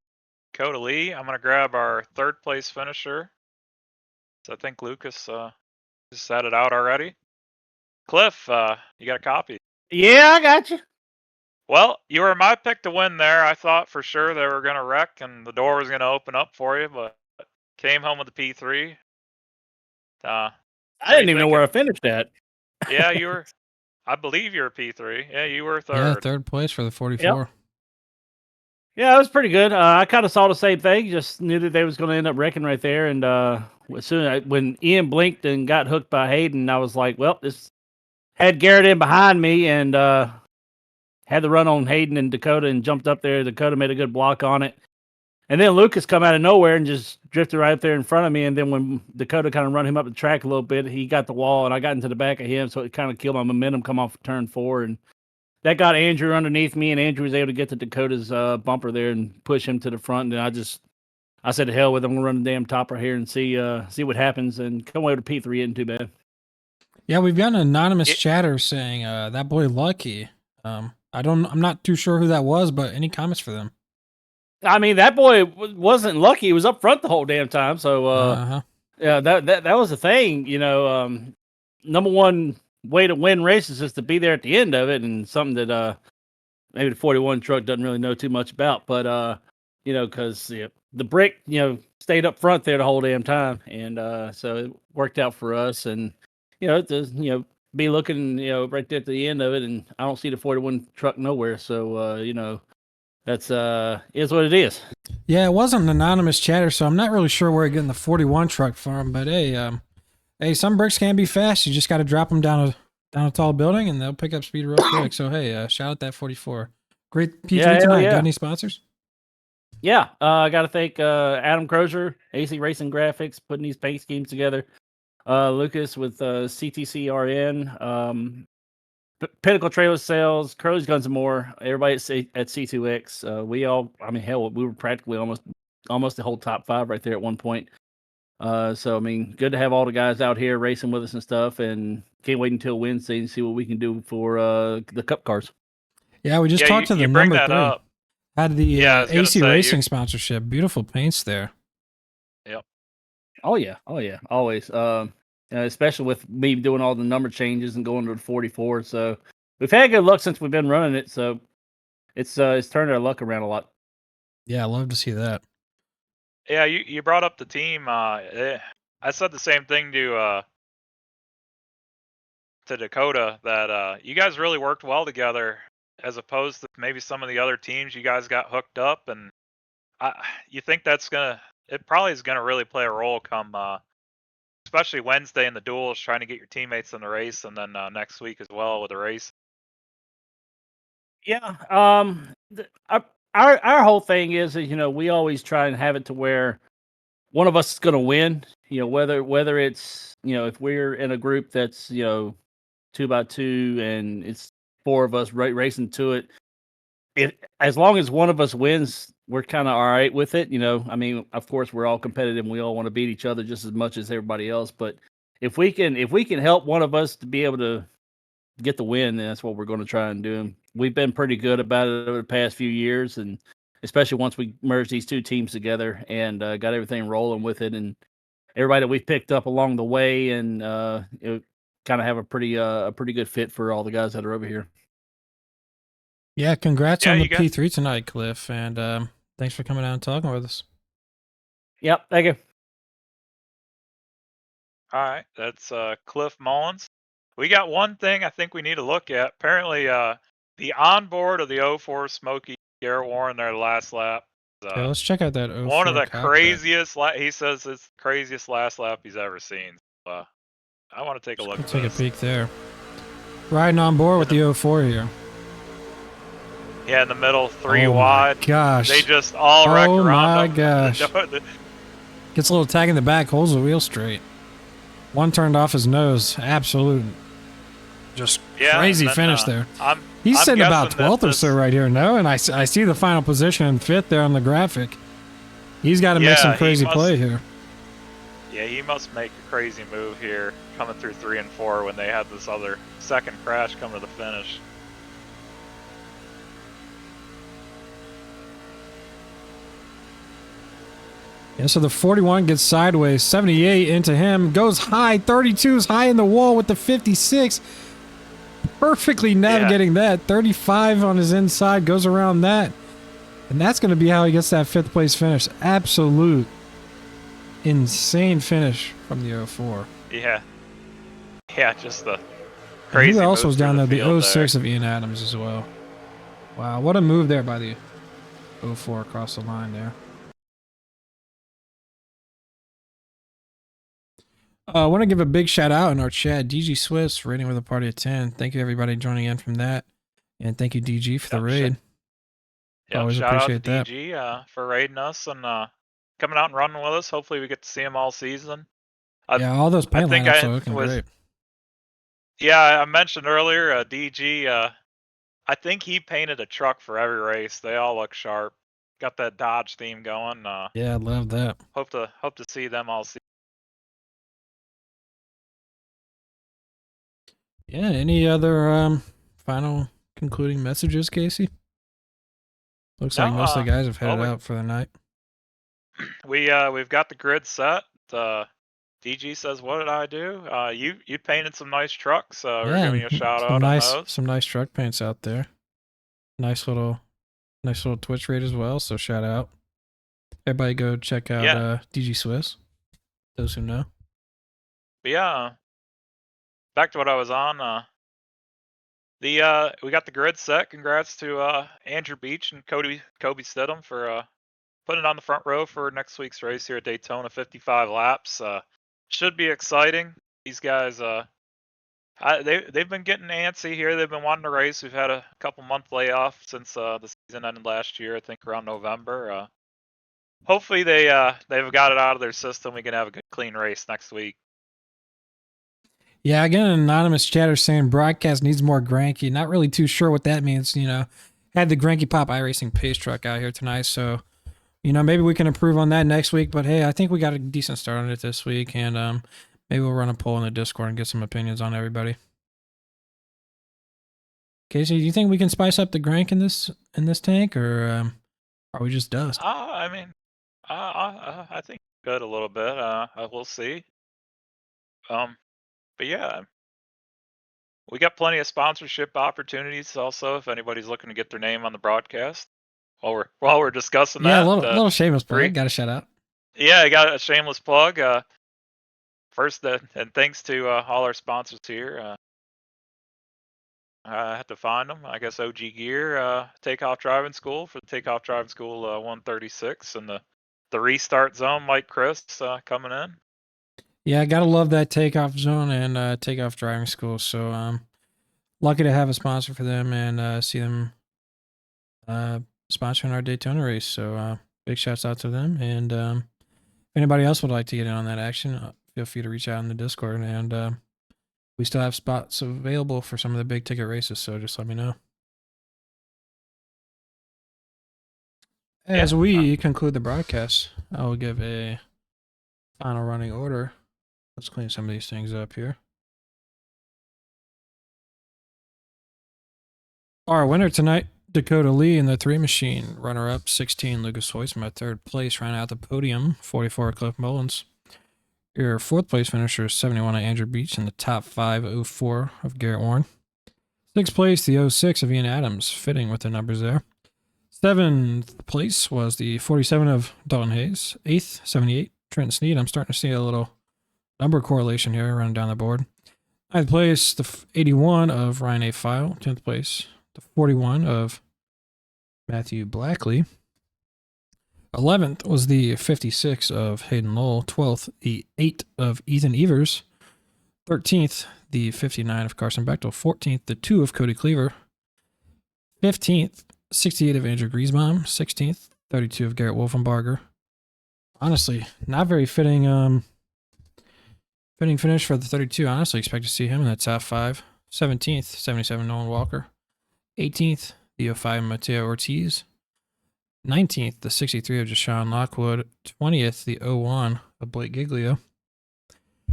Dakota Lee. I'm gonna grab our 3rd place finisher. So I think Lucas just had it out already. Cliff, you got a copy?
Yeah, I got you.
Well, you were my pick to win there. I thought for sure they were gonna wreck and the door was gonna open up for you, but came home with the P3.
I didn't even know where I finished at.
Yeah, you were. I believe you're a P3. Yeah, you were 3rd.
Yeah, 3rd place for the 44.
Yep. Yeah, it was pretty good. I kind of saw the same thing. Just knew that they was going to end up wrecking right there. And when Ian blinked and got hooked by Hayden, I was like, well, this had Garrett in behind me and had the run on Hayden and Dakota and jumped up there. Dakota made a good block on it. And then Lucas come out of nowhere and just drifted right up there in front of me. And then when Dakota kind of run him up the track a little bit, he got the wall and I got into the back of him. So it kind of killed my momentum come off turn 4. And that got Andrew underneath me, and Andrew was able to get to Dakota's bumper there and push him to the front. And I said, to hell with it. I'm going to run the damn topper here and see what happens and come away with a P3 isn't too bad.
Yeah, we've got an anonymous chatter saying that boy Lucky. I'm not too sure who that was, but any comments for them?
I mean, that boy wasn't lucky. He was up front the whole damn time. So, yeah, that was the thing. Number one way to win races is to be there at the end of it, and something that maybe the 41 truck doesn't really know too much about. But because the brick stayed up front there the whole damn time, and so it worked out for us. And to be looking right there at the end of it, and I don't see the 41 truck nowhere. So that's is what it is.
Yeah, it wasn't an anonymous chatter, so I'm not really sure where you're getting the 41 truck from. But hey, some bricks can be fast. You just got to drop them down a tall building, and they'll pick up speed real quick. So hey, shout out that 44. Great P3 tonight. Got any sponsors?
Yeah, I got to thank Adam Crozier, AC Racing Graphics, putting these paint schemes together. Lucas with CTC RN, Pinnacle Trailer Sales, Curly's Guns and More. Everybody at C2X. We were practically almost the whole top 5 right there at one point. So I mean, good to have all the guys out here racing with us and stuff, and can't wait until Wednesday and see what we can do for the Cup cars.
Yeah, we just talked to the number 3. Had the AC Racing sponsorship. Beautiful paints there.
Yep.
Oh yeah, always. Especially with me doing all the number changes and going to the 44. So we've had good luck since we've been running it. So it's turned our luck around a lot.
Yeah, I love to see that.
Yeah, you brought up the team. I said the same thing to Dakota that you guys really worked well together, as opposed to maybe some of the other teams. You guys got hooked up, and you think it probably is gonna really play a role come, especially Wednesday in the duels, trying to get your teammates in the race, and then next week as well with the race.
Yeah. Our whole thing is we always try and have it to where one of us is going to win. Whether it's if we're in a group that's 2x2 and it's 4 of us racing to it. As long as one of us wins, we're kind of all right with it. You know, I mean, of course, we're all competitive and we all want to beat each other just as much as everybody else. But if we can help one of us to be able to get the win, then that's what we're going to try and do. We've been pretty good about it over the past few years, and especially once we merged these two teams together and got everything rolling with it, and everybody that we've picked up along the way, and kind of have a pretty good fit for all the guys that are over here.
Yeah, congrats
Yeah,
on the
you got-
P3 tonight, Cliff, and thanks for coming out and talking with us.
Yep, thank you.
All right, that's Cliff Mullins. We got one thing I think we need to look at. Apparently, the onboard of the 04 Smokey Garrett Warren their last lap.
Okay, let's check out that 04
One of the
cockpit.
craziest. He says it's the craziest last lap he's ever seen. I want to take a look.
Let's
at
take
this.
a peek there. Riding on board with the 04 here.
Yeah, in the middle, three
Oh my
wide.
gosh.
They just all wrecked
Oh
around
my
them.
gosh. Gets a little tag in the back, holds the wheel straight. One turned off his nose. Absolute. Just
Yeah,
crazy
and then,
finish there. He's
I'm
sitting about
guessing that
12th or so right here, no? And I see the final position in 5th there on the graphic. He's got to make some
he
crazy
must-
play here.
Yeah, he must make a crazy move here, coming through 3 and 4 when they had this other second crash come to the finish.
Yeah, so the 41 gets sideways, 78 into him, goes high, 32 is high in the wall with the 56. Perfectly navigating that. 35 on his inside, goes around that. And that's going to be how he gets that 5th place finish. Absolute insane finish from the 04.
Yeah. Yeah, just the
And
crazy
who else
move
was
through
down there? The
field
06 of Ian Adams as well. Wow, what a move there by the 04 across the line there. I want to give a big shout out in our chat. DG Swiss rating with a party of 10. Thank you everybody joining in from that. And thank you DG for the raid.
Yeah,
Always
shout out to
appreciate that.
DG for raiding us and coming out and running with us. Hopefully we get to see him all season.
Yeah, all those paint lineups are looking great.
Yeah, I mentioned earlier, DG, I think he painted a truck for every race. They all look sharp. Got that Dodge theme going.
Yeah, I love that.
Hope to see them all season.
Yeah, any other final concluding messages, Casey? Looks like most of the guys have headed out for the night.
We've got the grid set. DG says, "What did I do? You painted some nice trucks. We're giving you a shout out on those.
Some nice truck paints out there. Nice little Twitch raid as well. So shout out. Everybody go check out DG Swiss. Those who know.
But yeah, back to what I was on. We got the grid set. Congrats to Andrew Beach and Kobe Stidham for putting it on the front row for next week's race here at Daytona. 55 laps. Should be exciting. These guys, they've been getting antsy here. They've been wanting to race. We've had a couple month layoff since the season ended last year. I think around November. Hopefully they've got it out of their system. We can have a good clean race next week.
Yeah, again, an anonymous chatter saying broadcast needs more Granky. Not really too sure what that means. You know, had the Granky Pop iRacing pace truck out here tonight, so you know maybe we can improve on that next week. But hey, I think we got a decent start on it this week, and maybe we'll run a poll in the Discord and get some opinions on everybody. Casey, do you think we can spice up the Grank in this tank, or are we just dust?
I mean, I think good a little bit. We'll see. But yeah, we got plenty of sponsorship opportunities. Also, if anybody's looking to get their name on the broadcast, while we're discussing that.
Yeah, a little shameless plug. Got to shout out.
Yeah, I got a shameless plug. First, and thanks to all our sponsors here. I have to find them. I guess OG Gear, Takeoff Driving School for the Takeoff Driving School 136, and the Restart Zone. Mike Chris coming in.
Yeah, I gotta love that Takeoff Zone and Takeoff Driving School. So lucky to have a sponsor for them and see them sponsoring our Daytona race. So big shouts out to them. And if anybody else would like to get in on that action, feel free to reach out in the Discord. And we still have spots available for some of the big ticket races. So just let me know. As we conclude the broadcast, I will give a final running order. Let's clean some of these things up here. Our winner tonight, Dakota Lee in the 3 machine. Runner-up, 16, Lucas Hoisma. 3rd place, round out the podium, 44, Cliff Mullins. Your 4th place finisher, 71, Andrew Beach. In the top 5, 04 of Garrett Warren. 6th place, the 06 of Ian Adams, fitting with the numbers there. 7th place was the 47 of Dalton Hayes. 8th, 78, Trent Sneed. I'm starting to see a little number correlation here running down the board. 9th place, the 81 of Ryan A. File. 10th place, the 41 of Matthew Blackley. 11th was the 56 of Hayden Lowell. 12th, the 8 of Ethan Evers. 13th, the 59 of Carson Bechtel. 14th, the 2 of Cody Cleaver. 15th, 68 of Andrew Griesbaum. 16th, 32 of Garrett Wolfenbarger. Honestly, not very fitting finish for the 32. I honestly expect to see him in the top 5. 17th, 77 Nolan Walker. 18th, the 05 Mateo Ortiz. 19th, the 63 of Jashawn Lockwood. 20th, the 01 of Blake Giglio.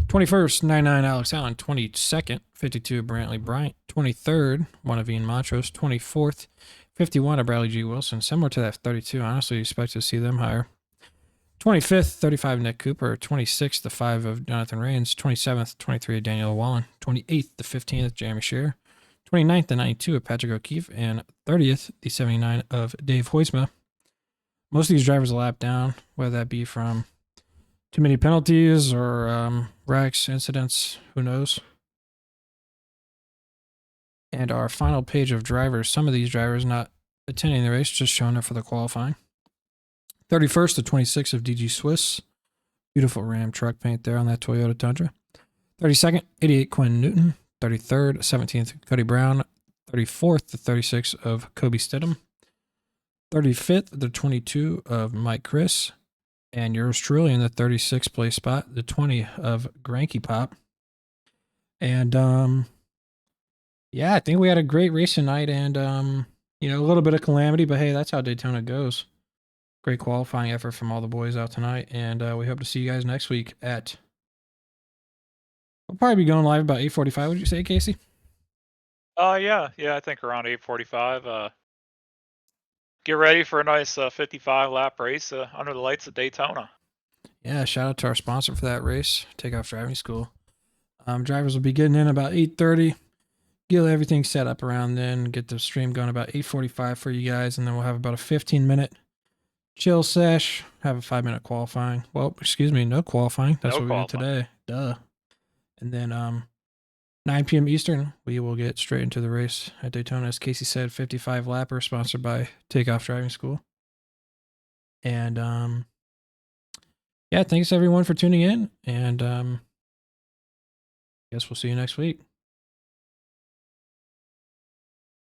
21st, 99 Alex Allen. 22nd, 52 Brantley Bryant. 23rd, 1 of Ian Montrose. 24th, 51 of Bradley G. Wilson. Similar to that 32. Honestly, expect to see them higher. 25th, 35 Nick Cooper. 26th, the 5 of Jonathan Rains. 27th, 23 of Daniel Wallen. 28th, the 15th of Jeremy Shearer. 29th, the 92 of Patrick O'Keefe. And 30th, the 79 of Dave Hoisma. Most of these drivers a lap down, whether that be from too many penalties or wrecks, incidents, who knows. And our final page of drivers, some of these drivers not attending the race, just showing up for the qualifying. 31st to 26 of DG Swiss. Beautiful Ram truck paint there on that Toyota Tundra. 32nd, 88 Quinn Newton. 33rd, 17th Cody Brown. 34th, the 36 of Kobe Stidham. 35th, the 22 of Mike Chris. And yours truly in the 36th place spot, the 20 of Granky Pop. And yeah, I think we had a great race tonight, and a little bit of calamity, but hey, that's how Daytona goes. Great qualifying effort from all the boys out tonight, and we hope to see you guys next week at. We'll probably be going live about 8:45. Would you say, Casey?
Yeah, I think around 8:45. Get ready for a nice 55 lap race under the lights of Daytona.
Yeah, shout out to our sponsor for that race, Takeoff Driving School. Drivers will be getting in about 8:30. Get everything set up around then. Get the stream going about 8:45 for you guys, and then we'll have about a 15-minute chill sesh. Have a 5-minute qualifying. Well, excuse me, no qualifying. That's what we did today. Duh. And then 9 p.m. Eastern, we will get straight into the race at Daytona. As Casey said, 55 lapper, sponsored by Takeoff Driving School. And yeah, thanks everyone for tuning in, and guess we'll see you next week.